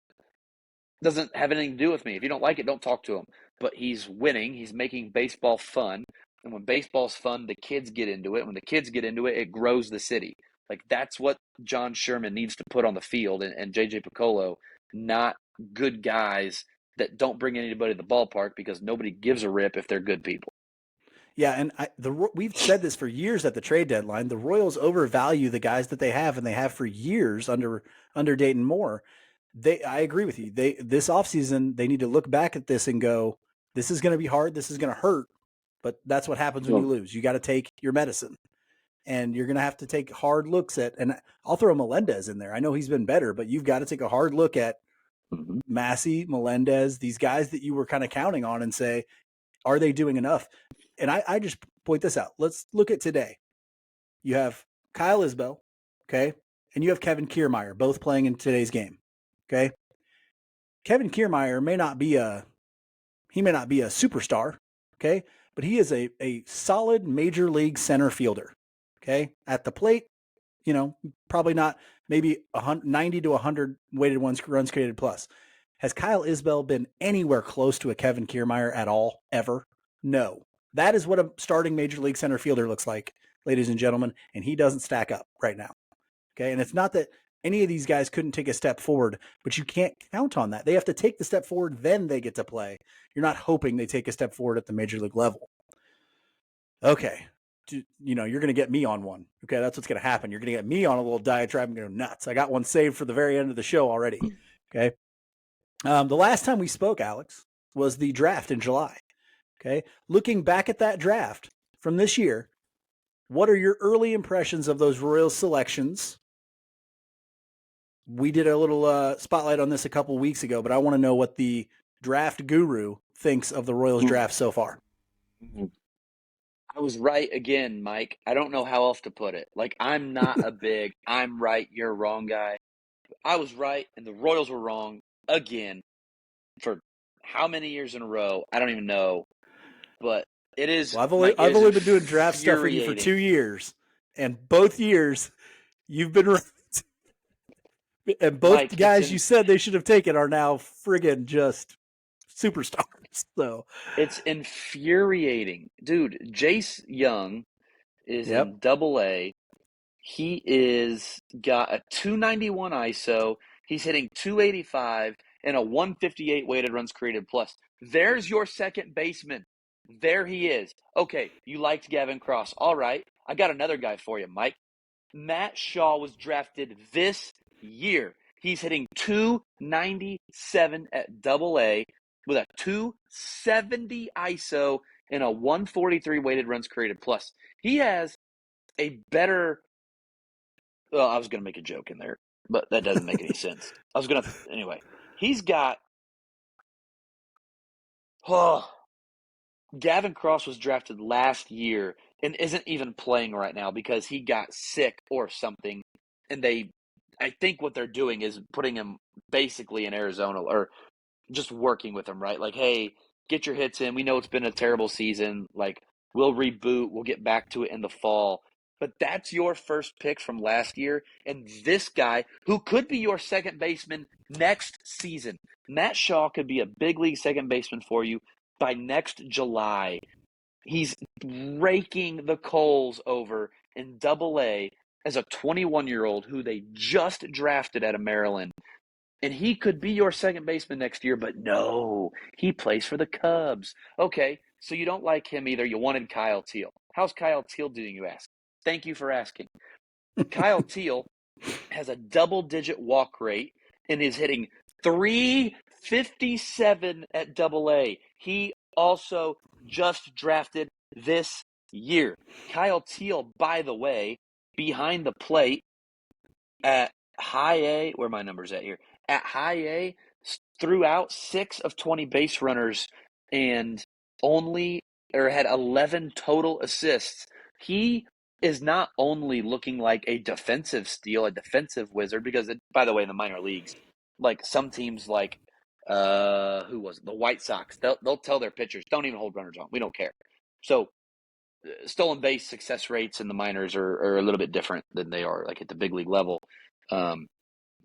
have anything to do with me. If you don't like it, don't talk to him. But he's winning. He's making baseball fun. And when baseball's fun, the kids get into it. When the kids get into it, it grows the city. Like that's what John Sherman needs to put on the field, and JJ Piccolo not good guys that don't bring anybody to the ballpark because nobody gives a rip if they're good people. Yeah, and we've said this for years at the trade deadline. The Royals overvalue the guys that they have, and they have for years under Dayton Moore. I agree with you. This offseason, they need to look back at this and go, this is going to be hard. This is going to hurt, but that's what happens when you Well, lose. You got to take your medicine, and you're going to have to take hard looks at. And I'll throw Melendez in there. I know he's been better, but you've got to take a hard look at mhm. Massey, Melendez, these guys that you were kind of counting on, and say, are they doing enough? And I just point this out. Let's look at today. You have Kyle Isbell, okay, and you have Kevin Kiermaier, both playing in today's game, okay. Kevin Kiermaier may not be a superstar, okay, but he is a solid major league center fielder, okay. At the plate, probably not, maybe 90 to 100 weighted runs created plus. Has Kyle Isbell been anywhere close to a Kevin Kiermaier at all, ever? No. That is what a starting major league center fielder looks like, ladies and gentlemen, and he doesn't stack up right now. Okay, and it's not that any of these guys couldn't take a step forward, but you can't count on that. They have to take the step forward, then they get to play. You're not hoping they take a step forward at the major league level. Okay, you're going to get me on one. Okay, that's what's going to happen. You're going to get me on a little diatribe and go nuts. I got one saved for the very end of the show already. Okay. The last time we spoke, Alex, was the draft in July. Okay. Looking back at that draft from this year, what are your early impressions of those Royals selections? We did a little spotlight on this a couple weeks ago, but I want to know what the draft guru thinks of the Royals draft so far. I was right again, Mike. I don't know how else to put it. Like, I'm not a big I'm right, you're wrong guy. I was right, and the Royals were wrong again for how many years in a row? I don't even know. But it is, Well, Mike, it I've is only been doing draft stuff for you for 2 infuriating. years, and both years you've been right. And both Mike, guys you said they should have taken are now friggin' just superstars. So, it's infuriating. Dude, Jace Young is yep. in Double-A. He is got a 291 ISO. He's hitting 285 and a 158 weighted runs created plus. There's your second baseman. There he is. Okay, you liked Gavin Cross. All right. I got another guy for you, Mike. Matt Shaw was drafted this year. He's hitting 297 at Double-A with a 270 ISO and a 143 weighted runs created plus. He has a better. Well, I was going to make a joke in there, but that doesn't make any sense. Anyway. He's got. Oh, Gavin Cross was drafted last year and isn't even playing right now because he got sick or something. And I think what they're doing is putting him basically in Arizona or just working with him, right? Like, hey, get your hits in. We know it's been a terrible season. Like, we'll reboot. We'll get back to it in the fall. But that's your first pick from last year. And this guy, who could be your second baseman next season, Matt Shaw could be a big league second baseman for you by next July. He's raking the coals over in Double-A as a 21-year-old who they just drafted out of Maryland. And he could be your second baseman next year, but no, he plays for the Cubs. Okay, so you don't like him either. You wanted Kyle Teel. How's Kyle Teel doing, you ask? Thank you for asking. Kyle Teel has a double-digit walk rate and is hitting 357 at Double-A. He also just drafted this year. Kyle Teel, by the way, behind the plate at high A, where are my numbers at here? At high A, threw out 6 of 20 base runners and had 11 total assists. He is not only looking like a defensive steal, a defensive wizard, because by the way, in the minor leagues, like some teams like who was it? The White Sox, they'll tell their pitchers, don't even hold runners on. We don't care. So stolen base success rates in the minors are a little bit different than they are like at the big league level.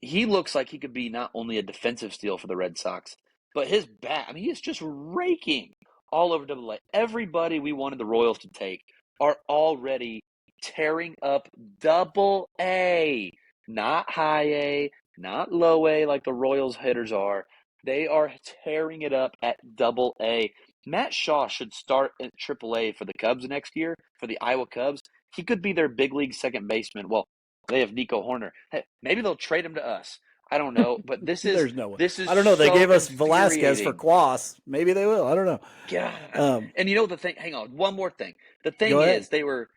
He looks like he could be not only a defensive steal for the Red Sox, but his bat, I mean, he is just raking all over Double-A. Everybody we wanted the Royals to take are already tearing up Double-A, not high A, not low A like the Royals hitters are. They are tearing it up at double A. Matt Shaw should start at triple A for the Cubs next year, for the Iowa Cubs. He could be their big league second baseman. Well, they have Nico Horner. Hey, maybe they'll trade him to us. I don't know, but this is There's no way. this is I don't know. They so gave us Velasquez for infuriating. Quas. Maybe they will. I don't know. God. Um, And you know the thing, hang on, one more thing. The Go thing ahead. is, they were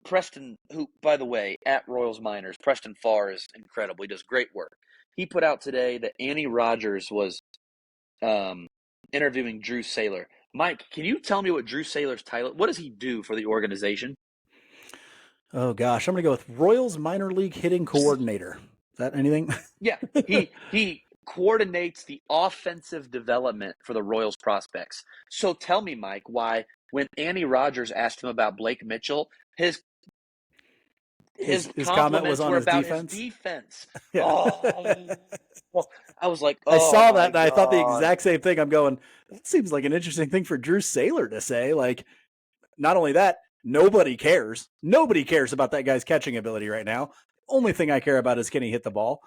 Preston, who, by the way, at Royals Miners, Preston Farr is incredible. He does great work. He put out today that Annie Rogers was um, interviewing Drew Saylor. Mike, can you tell me what Drew Saylor's title? What does he do for the organization? Oh gosh, I'm gonna go with Royals minor league hitting coordinator. Is that anything? Yeah, he coordinates the offensive development for the Royals prospects. So tell me, Mike, why when Annie Rogers asked him about Blake Mitchell, his His comment was compliments on were his about his defense. defense. Yeah. Oh, well, I was like, I oh saw my that and I thought the god. exact same thing. I'm going, that seems like an interesting thing for Drew Saylor to say. Like, not only that, nobody cares. Nobody cares about that guy's catching ability right now. Only thing I care about is can he hit the ball.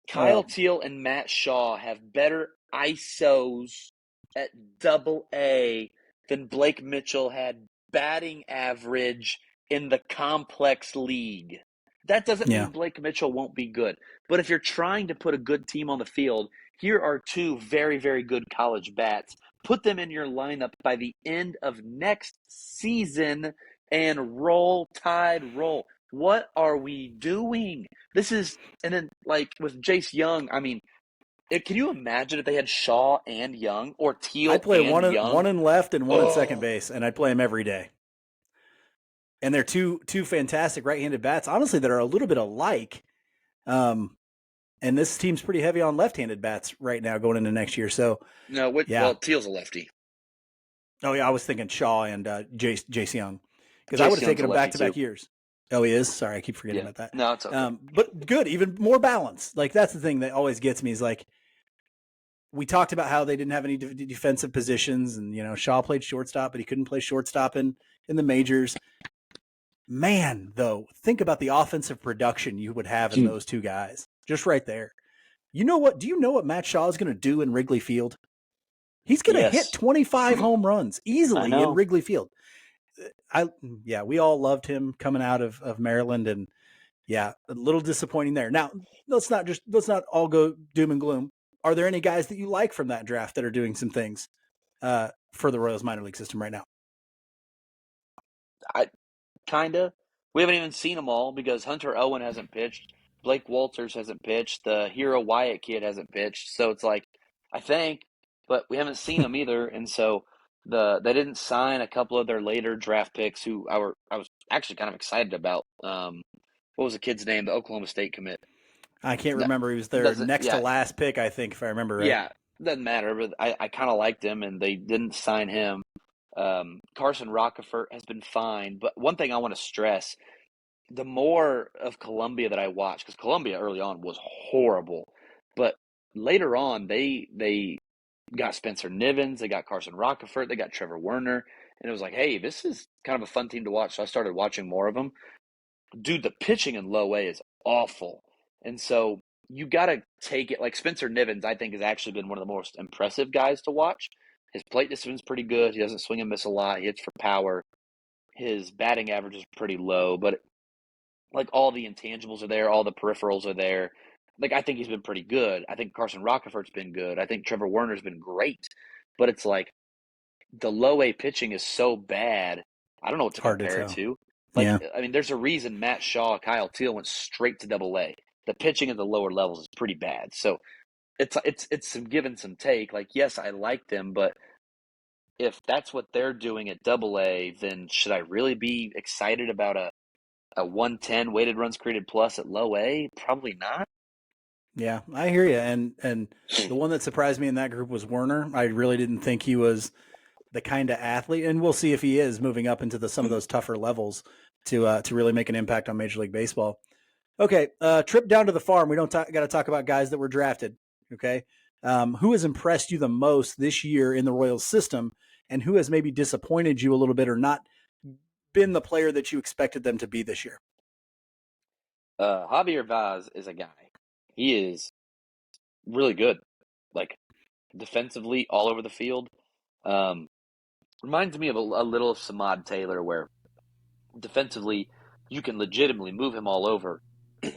Kyle Teal and Matt Shaw have better ISOs at double A than Blake Mitchell had batting average in the complex league. That doesn't Yeah. mean Blake Mitchell won't be good. But if you're trying to put a good team on the field, here are two very, very good college bats. Put them in your lineup by the end of next season and roll, Tide, roll. What are we doing? This is, and then like with Jace Young, I mean, can you imagine if they had Shaw and Young or I'd Teal play and one Young? in left and one in second Oh, base, and I'd play him every day. And they're two fantastic right-handed bats, honestly, that are a little bit alike. Um, and this team's pretty heavy on left-handed bats right now going into next year. So no, yeah. well, Teal's a lefty. Oh yeah, I was thinking Shaw and Jace Young because I would Jace have Young's taken a them back lefty to too. back years. Oh, he is. Sorry, I keep forgetting Yeah, about that. no, it's okay. But good, even more balance. Like that's the thing that always gets me is like we talked about how they didn't have any defensive positions, and Shaw played shortstop, but he couldn't play shortstop in the majors. Man, though, think about the offensive production you would have in those two guys just right there. You know what? Do you know what Matt Shaw is going to do in Wrigley Field? He's going to hit Yes, 25 home runs I easily in know. Wrigley Field. Yeah, we all loved him coming out of Maryland, and yeah, a little disappointing there. Now, let's not all go doom and gloom. Are there any guys that you like from that draft that are doing some things for the Royals minor league system right now? I kinda. We haven't even seen them all because Hunter Owen hasn't pitched, Blake Walters hasn't pitched, the Hero Wyatt kid hasn't pitched. So it's like, I think, but we haven't seen them either. And so they didn't sign a couple of their later draft picks who I was actually kind of excited about. What was the kid's name? The Oklahoma State commit. I can't No, remember. He was their doesn't next to yeah last pick, I think, if I remember right. yeah doesn't matter. But I kind of liked him, and they didn't sign him. Carson Rockefeller has been fine, but one thing I want to stress: the more of Columbia that I watched, because Columbia early on was horrible, but later on they got Spencer Nivens, they got Carson Rockefeller, they got Trevor Werner, and it was like, hey, this is kind of a fun team to watch. So I started watching more of them. Dude, the pitching in low A is awful, and so you got to take it. Like Spencer Nivens, I think has actually been one of the most impressive guys to watch. His plate discipline's pretty good. He doesn't swing and miss a lot. He hits for power. His batting average is pretty low, but like all the intangibles are there, all the peripherals are there. Like I think he's been pretty good. I think Carson Rockefeller's been good. I think Trevor Werner's been great. But it's like the low A pitching is so bad. I don't know what to Hard to compare it tell. to. Like Yeah. I mean, there's a reason Matt Shaw, Kyle Teal went straight to Double A. The pitching at the lower levels is pretty bad. So it's some give and some take. Like yes, I like them, but if that's what they're doing at Double A, then should I really be excited about a 110 weighted runs created plus at low A? Probably not. Yeah, I hear you. And the one that surprised me in that group was Werner. I really didn't think he was the kind of athlete, and we'll see if he is moving up into some of those tougher levels to really make an impact on Major League Baseball. Okay, trip down to the farm. We don't got to talk about guys that were drafted. Okay, who has impressed you the most this year in the Royals system, and who has maybe disappointed you a little bit or not been the player that you expected them to be this year? Javier Vaz is a guy. he is really good. Like defensively, all over the field. Um, Reminds me of a little of Samad Taylor, where defensively you can legitimately move him all over.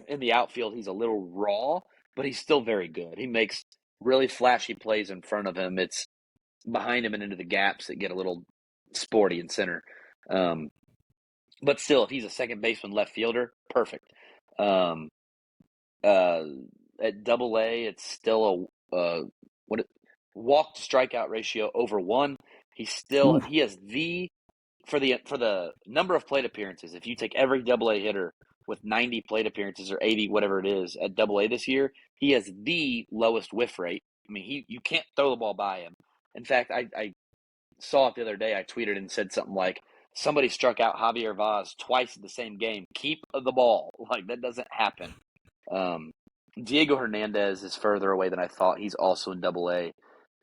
In the outfield, he's a little raw, but he's still very good. He makes really flashy plays in front of him. It's behind him and into the gaps that get a little sporty in center. Um, but still, if he's a second baseman, left fielder, perfect. Um, uh, at Double A, it's still a what walk to strikeout ratio over 1. Ooh, He has the for the number of plate appearances. If you take every Double A hitter with 90 plate appearances or 80, whatever it is, at Double A this year, he has the lowest whiff rate. I mean, you can't throw the ball by him. In fact, I saw it the other day. I tweeted and said something like, "Somebody struck out Javier Vaz twice in the same game. Keep the ball." Like that doesn't happen. Um, Diego Hernandez is further away than I thought. He's also in Double A.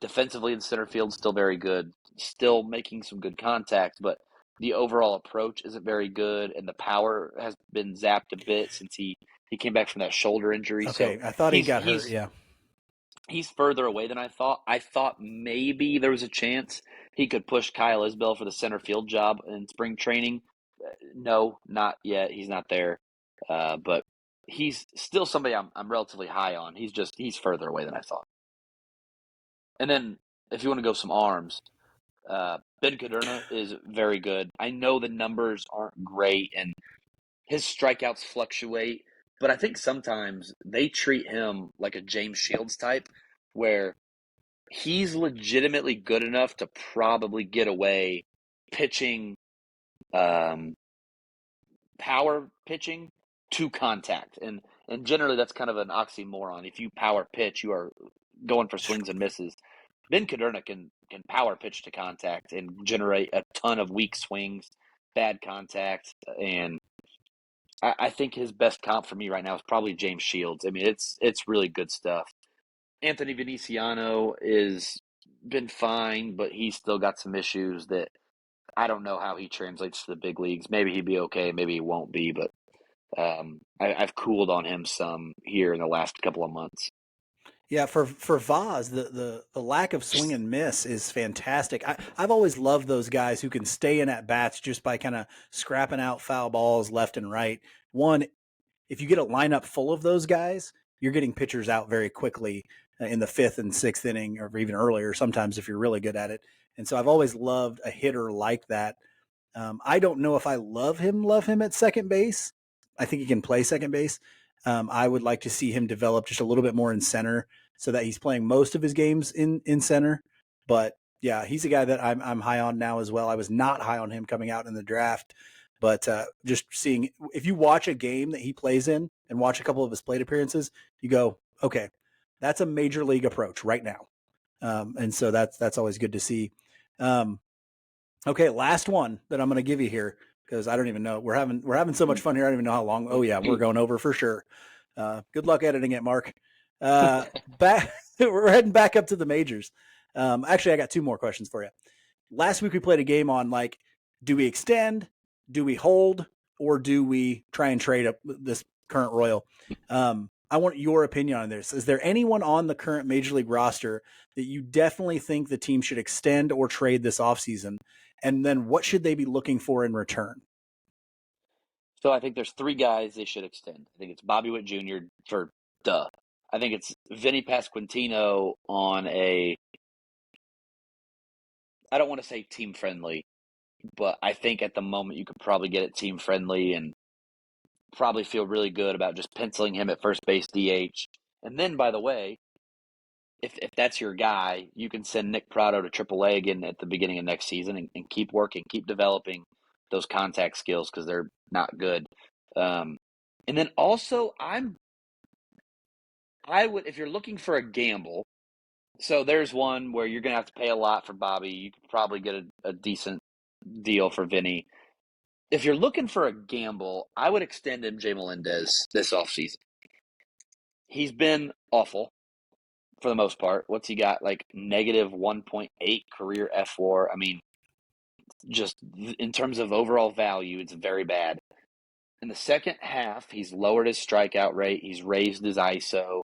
Defensively in center field, still very good. Still making some good contact, but the overall approach isn't very good, and the power has been zapped a bit since he came back from that shoulder injury. So okay. I thought he he's got hurt. he's Yeah. he's further away than I thought. I thought maybe there was a chance he could push Kyle Isbell for the center field job in spring training. No, not yet. He's not there. But he's still somebody I'm relatively high on. He's further away than I thought. And then if you want to go some arms, Ben Caderna is very good. I know the numbers aren't great and his strikeouts fluctuate, but I think sometimes they treat him like a James Shields type, where he's legitimately good enough to probably get away pitching, um, power pitching to contact, and generally that's kind of an oxymoron. If you power pitch, you are going for swings and misses. Ben Caderna can power pitch to contact and generate a ton of weak swings, bad contact, and I think his best comp for me right now is probably James Shields. I mean, it's really good stuff. Anthony Veniciano is been fine, but he's still got some issues that I don't know how he translates to the big leagues. Maybe he'd be okay, maybe he won't be, but I've cooled on him some here in the last couple of months. Yeah, for Vaz, the lack of swing and miss is fantastic. I've always loved those guys who can stay in at bats just by kind of scrapping out foul balls left and right. One, if you get a lineup full of those guys, you're getting pitchers out very quickly in the fifth and sixth inning, or even earlier. Sometimes if you're really good at it. And so I've always loved a hitter like that. I don't know if I love him at second base. I think he can play second base. I would like to see him develop just a little bit more in center so that he's playing most of his games in center. But yeah, he's a guy that I'm high on now as well. I was not high on him coming out in the draft, but just seeing if you watch a game that he plays in and watch a couple of his plate appearances, you go, okay, that's a major league approach right now, and so that's always good to see. Um, Okay, last one that I'm going to give you here because I don't even know. We're having so much fun here. I don't even know how long. Oh yeah, we're going over for sure. Good luck editing it, Mark. Back, we're heading back up to the majors. Actually, I got two more questions for you. Last week we played a game on like, do we extend, do we hold, or do we try and trade up this current Royal? I want your opinion on this. Is there anyone on the current Major League roster that you definitely think the team should extend or trade this offseason? And then what should they be looking for in return? So I think there's three guys they should extend. I think it's Bobby Witt Jr. for duh. I think it's Vinny Pasquantino on a, I don't want to say team friendly, but I think at the moment you could probably get it team friendly and probably feel really good about just penciling him at first base DH. And then, by the way, if that's your guy, you can send Nick Prado to AAA again at the beginning of next season and keep working, keep developing those contact skills because they're not good. And then also, I would, if you're looking for a gamble, so there's one where you're going to have to pay a lot for Bobby. You could probably get a decent deal for Vinny. If you're looking for a gamble, I would extend MJ Melendez this offseason. He's been awful for the most part. What's he got? Like negative 1.8 career F4. I mean, just in terms of overall value, it's very bad. In the second half, he's lowered his strikeout rate. He's raised his ISO.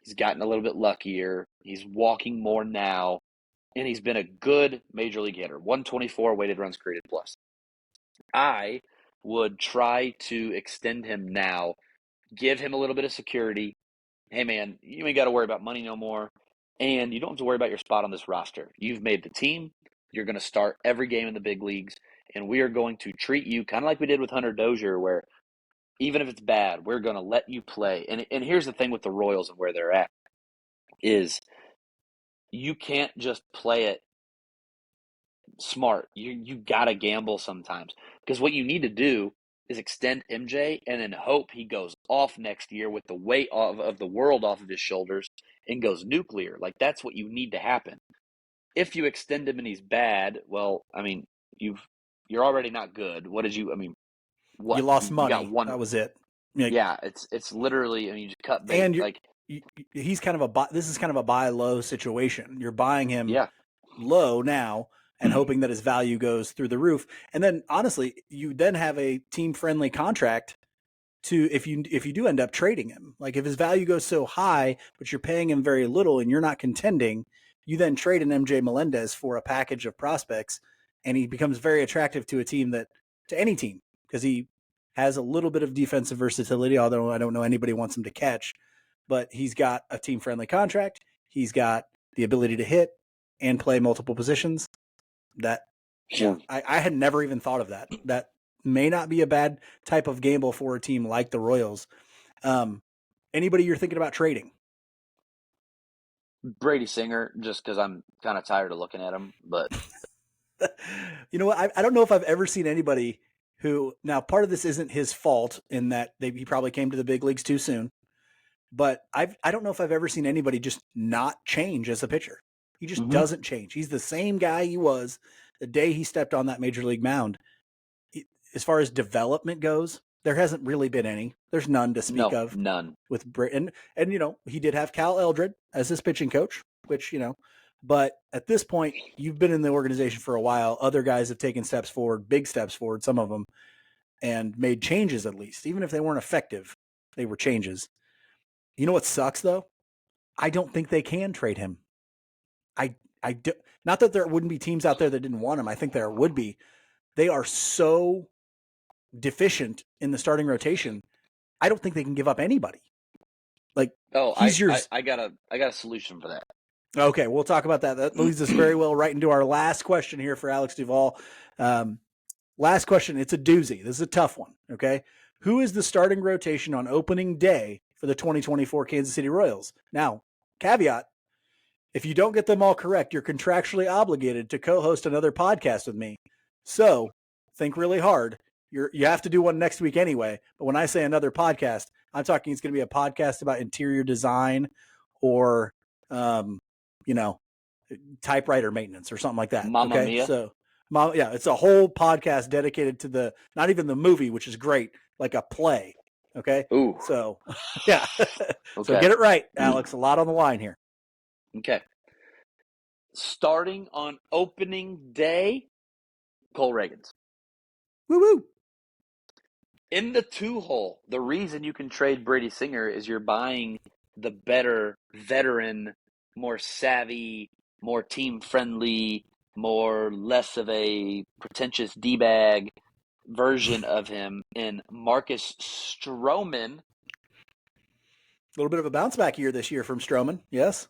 He's gotten a little bit luckier. He's walking more now, and he's been a good major league hitter. 124 weighted runs created plus. I would try to extend him now, give him a little bit of security. Hey, man, you ain't got to worry about money no more, and you don't have to worry about your spot on this roster. You've made the team. You're going to start every game in the big leagues, and we are going to treat you kind of like we did with Hunter Dozier, where even if it's bad, we're going to let you play. And here's the thing with the Royals and where they're at is you can't just play it smart. You got to gamble sometimes, because what you need to do is extend MJ and then hope he goes off next year with the weight of the world off of his shoulders and goes nuclear. Like, that's what you need to happen. If you extend him and he's bad, well, I mean, you're already not good. What did you? I mean, You what lost you got money. one? That was it. Yeah, it's literally. I mean, you just cut bait. And Like, he's kind of this is kind of a buy low situation. You're buying him yeah, low now and hoping that his value goes through the roof. And then honestly, you then have a team friendly contract to if you do end up trading him. Like if his value goes so high, but you're paying him very little and you're not contending, you then trade an MJ Melendez for a package of prospects, and he becomes very attractive to a team to any team because he has a little bit of defensive versatility, although I don't know anybody wants him to catch, but he's got a team friendly contract. He's got the ability to hit and play multiple positions. That, yeah, I had never even thought of that. That may not be a bad type of gamble for a team like the Royals. Anybody you're thinking about trading? Brady Singer, just because I'm kind of tired of looking at him. But You know what? I don't know if I've ever seen anybody who, now part of this isn't his fault in that he probably came to the big leagues too soon, but I don't know if I've ever seen anybody just not change as a pitcher. He just doesn't change. He's the same guy he was the day he stepped on that major league mound. As far as development goes, there hasn't really been any. There's none to speak no, of none. with Britain. And he did have Cal Eldred as his pitching coach, which, but at this point, you've been in the organization for a while. Other guys have taken steps forward, big steps forward, some of them, and made changes at least. Even if they weren't effective, they were changes. You know what sucks though? I don't think they can trade him. I do, not that there wouldn't be teams out there that didn't want him. I think there would be. They are so deficient in the starting rotation. I don't think they can give up anybody. Like, I got a solution for that. Okay, we'll talk about that. That leads us very well right into our last question here for Alex Duval. Last question. It's a doozy. This is a tough one. Okay. Who is the starting rotation on opening day for the 2024 Kansas City Royals? Now, caveat, if you don't get them all correct, you're contractually obligated to co-host another podcast with me. So think really hard. You have to do one next week anyway. But when I say another podcast, I'm talking it's going to be a podcast about interior design or, typewriter maintenance or something like that. Mamma Okay. Mia. So, it's a whole not even the movie, which is great, like a play. Okay. Ooh. So, yeah. Okay. So get it right, Alex. A lot on the line here. Okay. Starting on opening day, Cole Reagans. Woo woo. In the 2-hole, the reason you can trade Brady Singer is you're buying the better veteran, more savvy, more team-friendly, less of a pretentious D-bag version of him in Marcus Stroman. A little bit of a bounce back year this year from Stroman. Yes.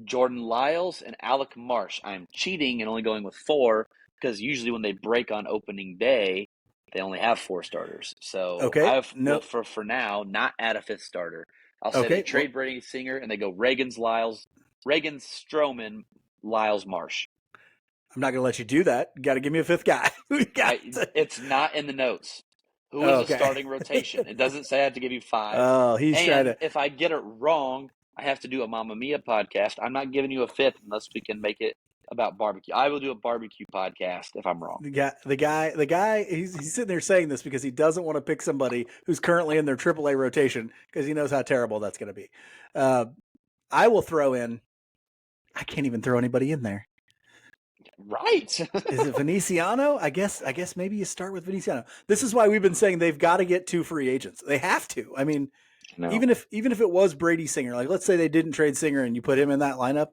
Jordan Lyles, and Alec Marsh. I'm cheating and only going with 4 because usually when they break on opening day, they only have 4 starters. So Okay. will for now not add a 5th starter. I'll say they trade Brady Singer and they go Reagans, Stroman, Lyles, Marsh. I'm not going to let you do that. You got to give me a 5th guy. It's not in the notes. Who is the starting rotation? It doesn't say I have to give you 5. Oh, he's trying to. If I get it wrong, I have to do a Mamma Mia podcast. I'm not giving you a 5th unless we can make it about barbecue. I will do a barbecue podcast if I'm wrong. The guy, he's sitting there saying this because he doesn't want to pick somebody who's currently in their AAA rotation because he knows how terrible that's going to be. I will throw in. I can't even throw anybody in there. Right. Is it Veniciano? I guess maybe you start with Veniciano. This is why we've been saying they've got to get 2 free agents. They have to. I mean, No. even if it was Brady Singer, like let's say they didn't trade Singer and you put him in that lineup,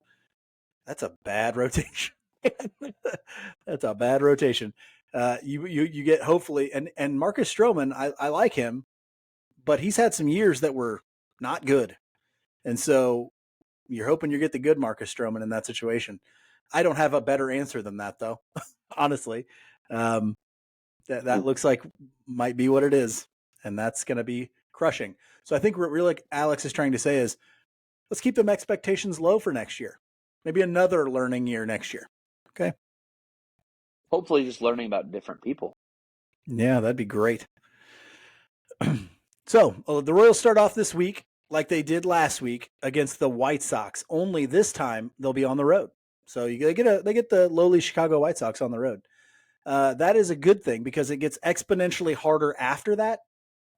that's a bad rotation. That's a bad rotation. You get hopefully and Marcus Stroman, I like him, but he's had some years that were not good, and so you're hoping you get the good Marcus Stroman in that situation. I don't have a better answer than that though, honestly. Um, that looks like might be what it is, and that's going to be crushing. So I think what really Alex is trying to say is let's keep them expectations low for next year. Maybe another learning year next year. Okay. Hopefully, just learning about different people. Yeah, that'd be great. So the Royals start off this week like they did last week against the White Sox. Only this time they'll be on the road. So they get the lowly Chicago White Sox on the road. That is a good thing because it gets exponentially harder after that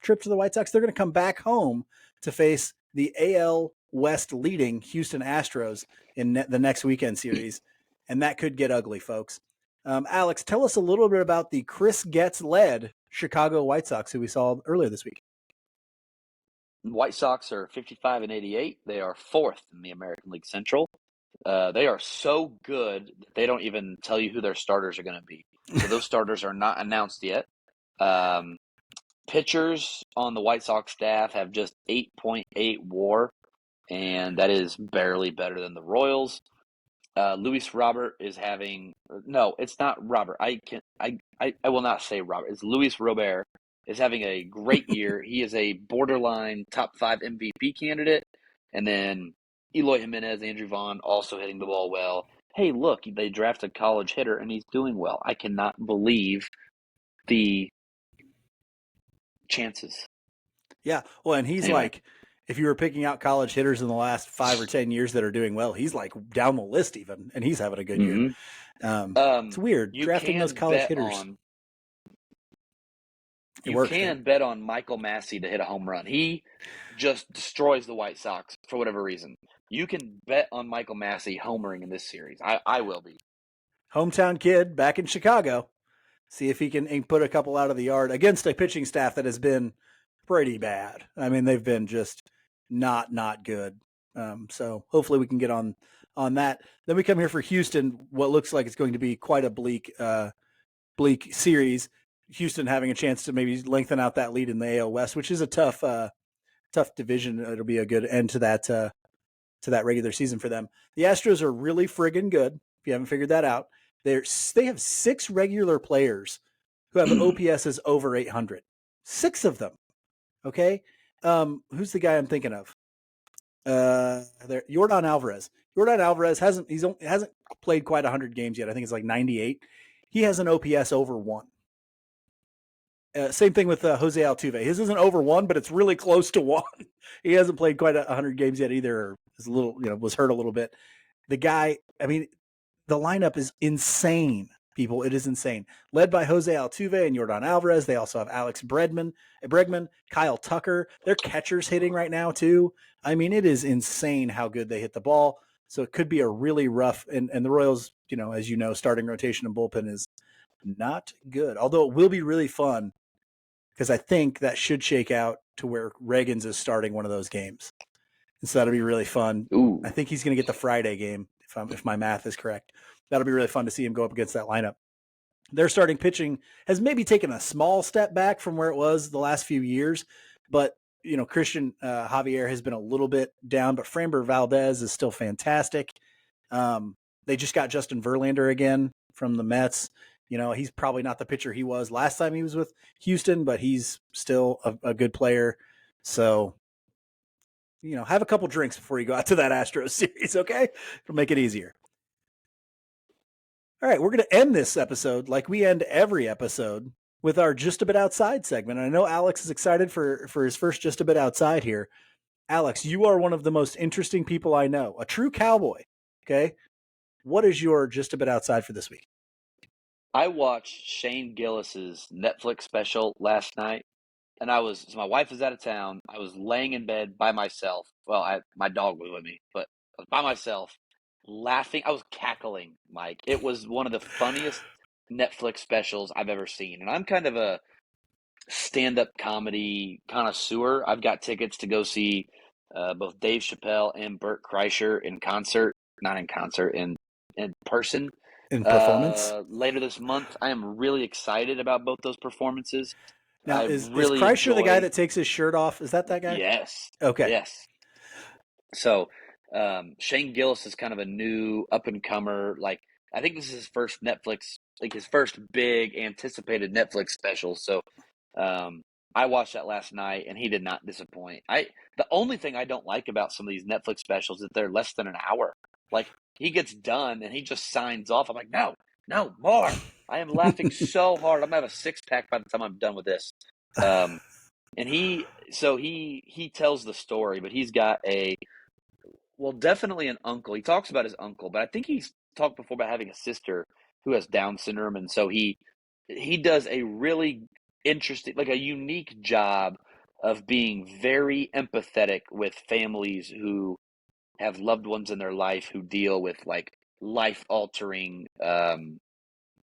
trip to the White Sox. They're going to come back home to face the AL West leading Houston Astros in the next weekend series, and that could get ugly, folks. Alex, tell us a little bit about the Chris Getz led Chicago White Sox who we saw earlier this week. White Sox are 55 and 88. They are fourth in the American League Central. They are so good that they don't even tell you who their starters are going to be. So those starters are not announced yet. Pitchers on the White Sox staff have just 8.8 WAR, and that is barely better than the Royals. Luis Robert is having no, it's not Robert. I will not say Robert. It's Luis Robert is having a great year. He is a borderline top 5 MVP candidate, and then Eloy Jimenez, Andrew Vaughn also hitting the ball well. Hey, look, they drafted a college hitter and he's doing well. I cannot believe the chances. Yeah. Well, and he's Anyway, like, if you were picking out college hitters in the last 5 or 10 years that are doing well, he's like down the list even, and he's having a good year. mm-hmm. It's weird You drafting those can college bet hitters. on It you worked. can bet on Michael Massey to hit a home run. He just destroys the White Sox for whatever reason. You can bet on Michael Massey homering in this series. I will be. Hometown kid back in Chicago. See if he can put a couple out of the yard against a pitching staff that has been pretty bad. I mean, they've been just not good. So hopefully we can get on that. Then we come here for Houston. What looks like it's going to be quite a bleak series. Houston having a chance to maybe lengthen out that lead in the AL West, which is a tough division. It'll be a good end to that regular season for them. The Astros are really friggin' good. If you haven't figured that out, they have 6 regular players who have OPSs over 800. 6 of them. Okay, who's the guy I'm thinking of? Yordan Alvarez. Yordan Alvarez hasn't played quite 100 games yet. I think it's like 98. He has an OPS over 1. Same thing with Jose Altuve. His isn't over 1, but it's really close to 1. He hasn't played quite 100 games yet either. Or is a little, was hurt a little bit. The guy, I mean, the lineup is insane, people. It is insane. Led by Jose Altuve and Yordan Alvarez. They also have Alex Bregman, Kyle Tucker. Their catcher's hitting right now too. I mean, it is insane how good they hit the ball. So it could be a really rough, and the Royals, as you know, starting rotation and bullpen is not good. Although it will be really fun because I think that should shake out to where Reagans is starting one of those games. And so that'll be really fun. Ooh. I think he's going to get the Friday game if my math is correct. That'll be really fun to see him go up against that lineup. Their starting pitching has maybe taken a small step back from where it was the last few years, but Christian Javier has been a little bit down, but Framber Valdez is still fantastic. They just got Justin Verlander again from the Mets. He's probably not the pitcher he was last time he was with Houston, but he's still a good player. So, have a couple drinks before you go out to that Astros series, okay? It'll make it easier. All right, we're going to end this episode like we end every episode with our Just a Bit Outside segment. And I know Alex is excited for his first Just a Bit Outside here. Alex, you are one of the most interesting people I know, a true cowboy, okay? What is your Just a Bit Outside for this week? I watched Shane Gillis's Netflix special last night, and my wife was out of town. I was laying in bed by myself. Well, my dog was with me, but I was by myself, laughing. I was cackling, Mike. It was one of the funniest Netflix specials I've ever seen. And I'm kind of stand-up comedy connoisseur. I've got tickets to go see both Dave Chappelle and Burt Kreischer in concert, not in concert, in person In performance. later this month. I am really excited about both those performances. Now, I is really Kreischer the guy enjoy. that takes his shirt off? Is that guy? Yes, Okay. yes. So Shane Gillis is kind of a new up and comer. Like I think this is his first Netflix, like his first big anticipated Netflix special. So um, I watched that last night, and he did not disappoint. The only thing I don't like about some of these Netflix specials is that they're less than an hour. Like he gets done and he just signs off. I'm like, no, no more. I am laughing so hard. I'm gonna have a six pack by the time I'm done with this. Um, and he tells the story, but he's got a well, definitely an uncle. He talks about his uncle, but I think he's talked before about having a sister who has Down syndrome, and so he does a really interesting, like a unique job of being very empathetic with families who have loved ones in their life who deal with like life altering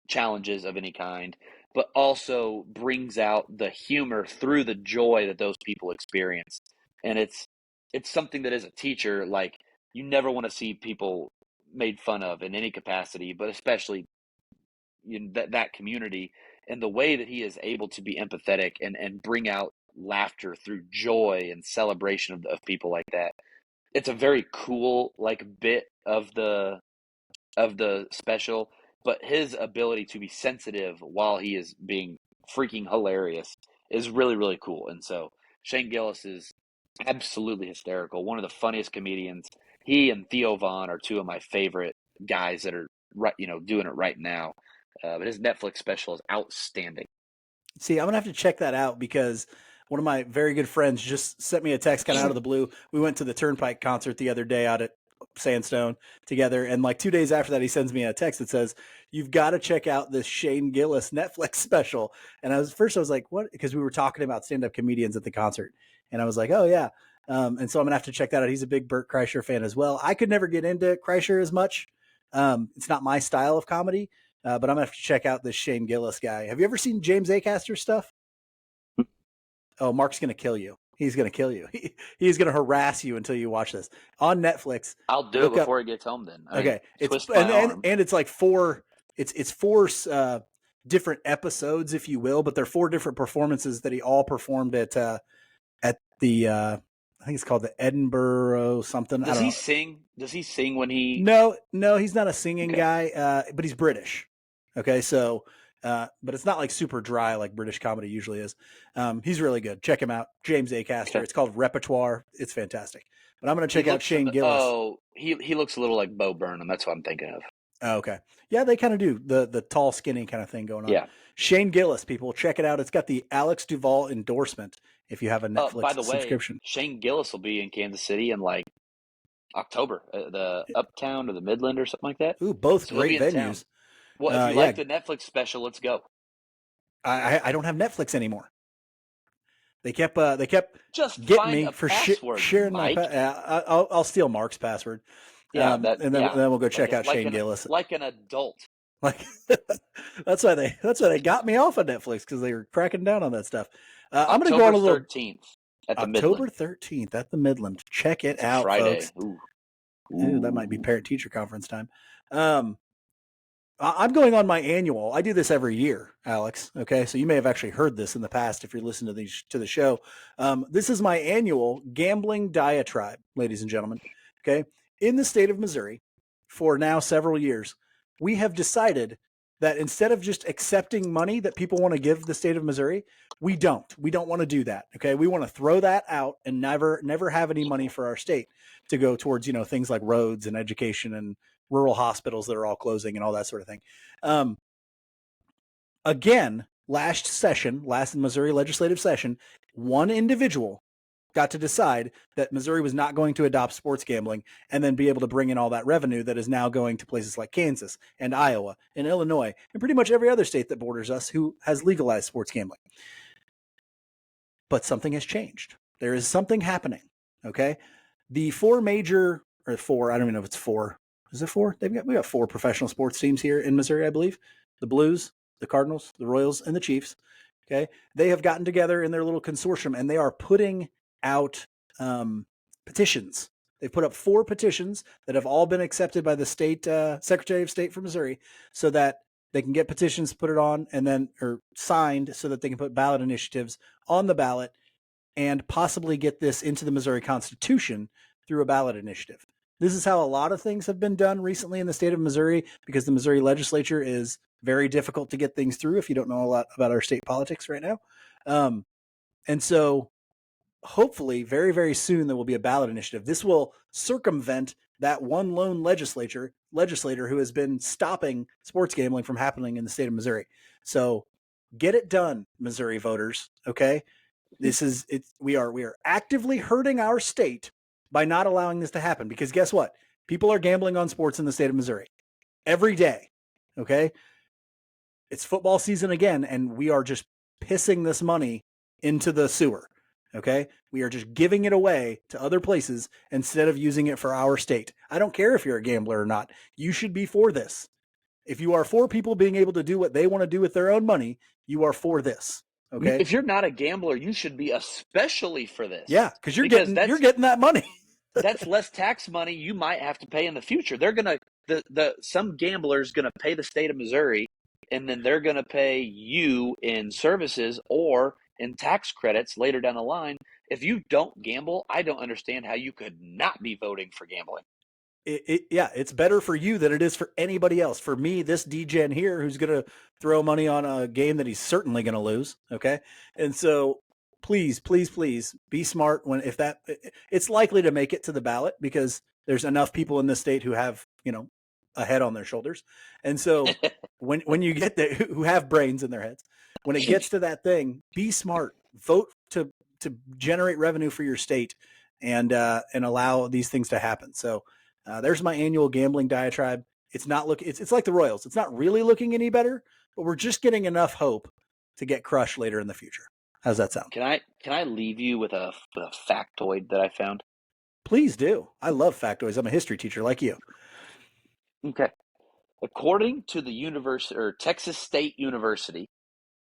challenges of any kind, but also brings out the humor through the joy that those people experience. And it's something that as a teacher, like you never want to see people made fun of in any capacity, but especially in that community. And the way that he is able to be empathetic and bring out laughter through joy and celebration of people like that. It's a very cool like bit of the special, but his ability to be sensitive while he is being freaking hilarious is really, really cool. And so Shane Gillis is absolutely hysterical. One of the funniest comedians. He and Theo Vaughn are two of my favorite guys that are right, doing it right now. But his Netflix special is outstanding. See, I'm gonna have to check that out because one of my very good friends just sent me a text kind of out of the blue. We went to the Turnpike concert the other day out at Sandstone together, and like 2 days after that, he sends me a text that says, "You've got to check out this Shane Gillis Netflix special." And I was like, "What?" Because we were talking about stand-up comedians at the concert, and I was like, "Oh yeah." And so I'm gonna have to check that out. He's a big Burt Kreischer fan as well. I could never get into Kreischer as much. It's not my style of comedy, but I'm gonna have to check out this Shane Gillis guy. Have you ever seen James Acaster stuff? Oh, Mark's gonna kill you. He's gonna kill you. He's gonna harass you until you watch this on Netflix. I'll do it Look up. before he gets home. Then I mean, Okay, it's twist my arm. and it's like four. It's four different episodes, if you will, but they're four different performances that he all performed at the. I think it's called the Edinburgh something. I Does don't he know. sing? Does he sing when he? No, he's not a singing Okay. guy, but he's British. Okay, so, but it's not like super dry like British comedy usually is. He's really good. Check him out, James Acaster. Okay. It's called Repertoire. It's fantastic. But I'm going to He check out looks. Shane Gillis. He looks a little like Bo Burnham. That's what I'm thinking of. Oh, okay, yeah, they kind of do the tall, skinny kind of thing going on. Yeah. Shane Gillis, people, check it out. It's got the Alex Duval endorsement. If you have a By Netflix the way, subscription. Shane Gillis will be in Kansas City in like October, the Uptown or the Midland or something like that. Ooh, both So he'll be great in town. venues. Well, if you Yeah, like the Netflix special, let's go. I don't have Netflix anymore. They kept Just getting find me a for password, sharing my. Mike. I'll steal Mark's password, Yeah, that. and Yeah, then we'll go like check out Shane Gillis. like an adult. Like that's why they got me off of Netflix because they were cracking down on that stuff. I'm going to go on October a little 13th at the October Midland. 13th at the Midland. Check it It's a out, Friday. folks. Ooh, Ooh, that might be ooh. parent teacher conference time. Um, I'm going on my annual. I do this every year, Alex. Okay, so you may have actually heard this in the past if you're listening to the show. This is my annual gambling diatribe, ladies and gentlemen. Okay, in the state of Missouri, for now several years, we have decided that instead of just accepting money that people want to give the state of Missouri, we don't. We don't want to do that. Okay, we want to throw that out and never have any money for our state to go towards things like roads and education and rural hospitals that are all closing and all that sort of thing. Um, Again, last Missouri legislative session, one individual got to decide that Missouri was not going to adopt sports gambling and then be able to bring in all that revenue that is now going to places like Kansas and Iowa and Illinois and pretty much every other state that borders us who has legalized sports gambling. But something has changed. There is something happening. Okay. The four major, or four, I don't even know if it's four. Is it four? We got four professional sports teams here in Missouri, I believe. The Blues, the Cardinals, the Royals, and the Chiefs. Okay, they have gotten together in their little consortium and they are putting out petitions. They've put up 4 petitions that have all been accepted by the state Secretary of State for Missouri, so that they can get petitions, put it on, and then or signed, so that they can put ballot initiatives on the ballot and possibly get this into the Missouri Constitution through a ballot initiative. This is how a lot of things have been done recently in the state of Missouri, because the Missouri legislature is very difficult to get things through if you don't know a lot about our state politics right now. And so hopefully very, very soon there will be a ballot initiative. This will circumvent that one lone legislator who has been stopping sports gambling from happening in the state of Missouri. So get it done, Missouri voters. Okay. This is it. We are actively hurting our state by not allowing this to happen, because guess what? People are gambling on sports in the state of Missouri every day. Okay. It's football season again, and we are just pissing this money into the sewer. Okay. We are just giving it away to other places instead of using it for our state. I don't care if you're a gambler or not. You should be for this. If you are for people being able to do what they want to do with their own money, you are for this. Okay. If you're not a gambler, you should be especially for this. Yeah, because you're because getting that money. that's less tax money you might have to pay in the future. They're gonna some gambler's gonna pay the state of Missouri, and then they're gonna pay you in services or in tax credits later down the line. If you don't gamble, I don't understand how you could not be voting for gambling. Yeah, it's better for you than it is for anybody else. For me, this degen here, who's going to throw money on a game that he's certainly going to lose. Okay. And so please, please, please be smart when, if that, it's likely to make it to the ballot because there's enough people in this state who have, a head on their shoulders. And so when you get there, who have brains in their heads, when it gets to that thing, be smart, vote to generate revenue for your state and allow these things to happen. So, there's my annual gambling diatribe. It's not it's like the Royals. It's not really looking any better, but we're just getting enough hope to get crushed later in the future. How's that sound? Can I leave you with a factoid that I found? Please do. I love factoids. I'm a history teacher like you. Okay. According to the university or Texas State University,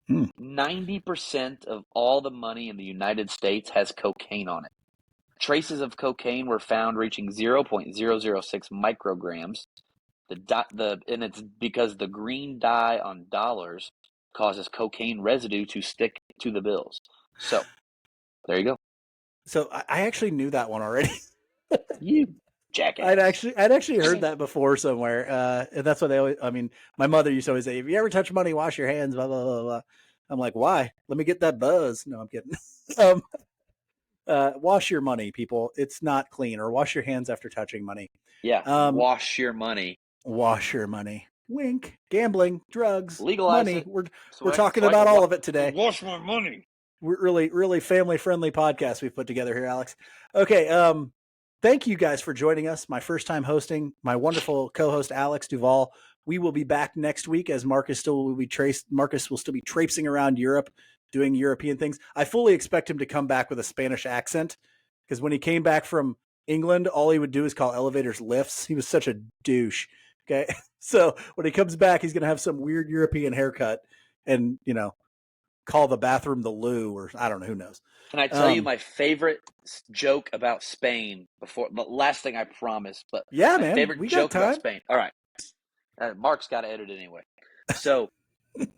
90% of all the money in the United States has cocaine on it. Traces of cocaine were found reaching 0.006 micrograms. And it's because the green dye on dollars causes cocaine residue to stick to the bills. So, there you go. So I actually knew that one already. You jackass. I'd actually heard that before somewhere. And that's what they always, I mean, my mother used to always say, if you ever touch money, wash your hands, blah, blah, blah, blah. I'm like, why? Let me get that buzz. No, I'm kidding. Wash your money, people. It's not clean. Or wash your hands after touching money. Yeah, wash your money. Wash your money. Wink. Gambling, drugs, Legalize money. it. We're talking about all of it today. Wash my money. We're really family friendly podcast we've put together here, Alex. Okay. Thank you guys for joining us. My first time hosting. My wonderful co-host Alex Duval. We will be back next week as Marcus will still be traipsing around Europe doing European things. I fully expect him to come back with a Spanish accent, because when he came back from England, all he would do is call elevators lifts. He was such a douche. Okay. So when he comes back, he's going to have some weird European haircut and, call the bathroom the loo, or I don't know, who knows. Can I tell you my favorite joke about Spain before the last thing I promise? But yeah, my man, favorite joke about Spain. All right. Mark's got to edit it anyway. So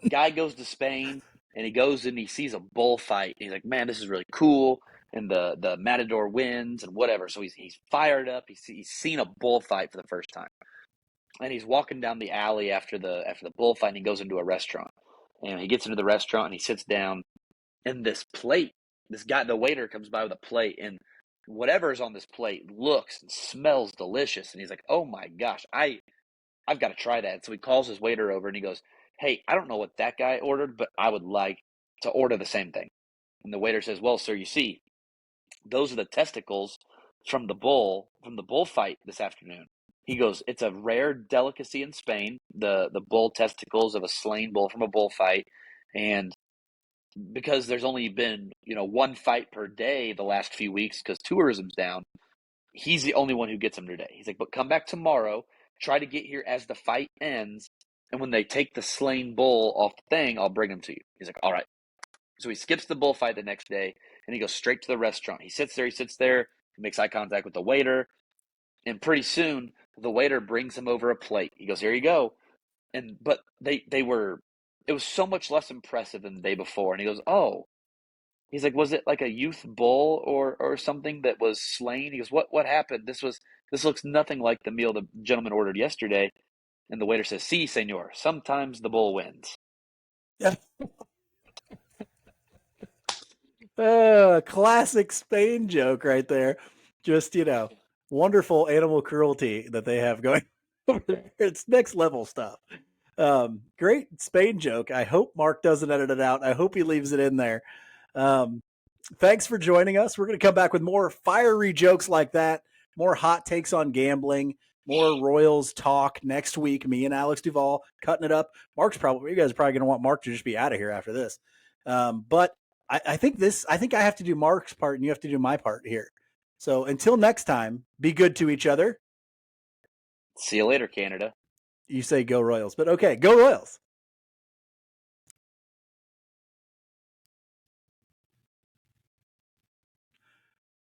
guy goes to Spain and he goes and he sees a bullfight. He's like, man, this is really cool. And the matador wins and whatever. So he's fired up. He's seen a bullfight for the first time. And he's walking down the alley after the bullfight, and he goes into a restaurant. And he gets into the restaurant and he sits down, and this guy, the waiter, comes by with a plate, and whatever is on this plate looks and smells delicious. And he's like, oh my gosh, I've got to try that. So he calls his waiter over and he goes, hey, I don't know what that guy ordered, but I would like to order the same thing. And the waiter says, well, sir, you see, those are the testicles from the bullfight this afternoon. He goes, it's a rare delicacy in Spain, the bull testicles of a slain bull from a bullfight. And because there's only been, one fight per day the last few weeks because tourism's down, he's the only one who gets them today. He's like, but come back tomorrow, try to get here as the fight ends, and when they take the slain bull off the thing, I'll bring them to you. He's like, all right. So he skips the bullfight the next day and he goes straight to the restaurant. He sits there, he makes eye contact with the waiter, and pretty soon the waiter brings him over a plate. He goes, "Here you go." But they were, it was so much less impressive than the day before. And he goes, "Oh." He's like, "Was it like a youth bull or something that was slain?" He goes, "What happened? This looks nothing like the meal the gentleman ordered yesterday." And the waiter says, "Si, senor. Sometimes the bull wins." Yeah. Classic Spain joke right there. Just, wonderful animal cruelty that they have going over there. It's next level stuff. Great Spain joke. I hope Mark doesn't edit it out. I hope he leaves it in there. Um, Thanks for joining us. We're going to come back with more fiery jokes like that, more hot takes on gambling, more Royals talk next week. Me and Alex Duval cutting it up. You guys are probably going to want Mark to just be out of here after this. But I think I have to do Mark's part and you have to do my part here. So until next time, be good to each other. See you later, Canada. You say go Royals, but okay, go Royals.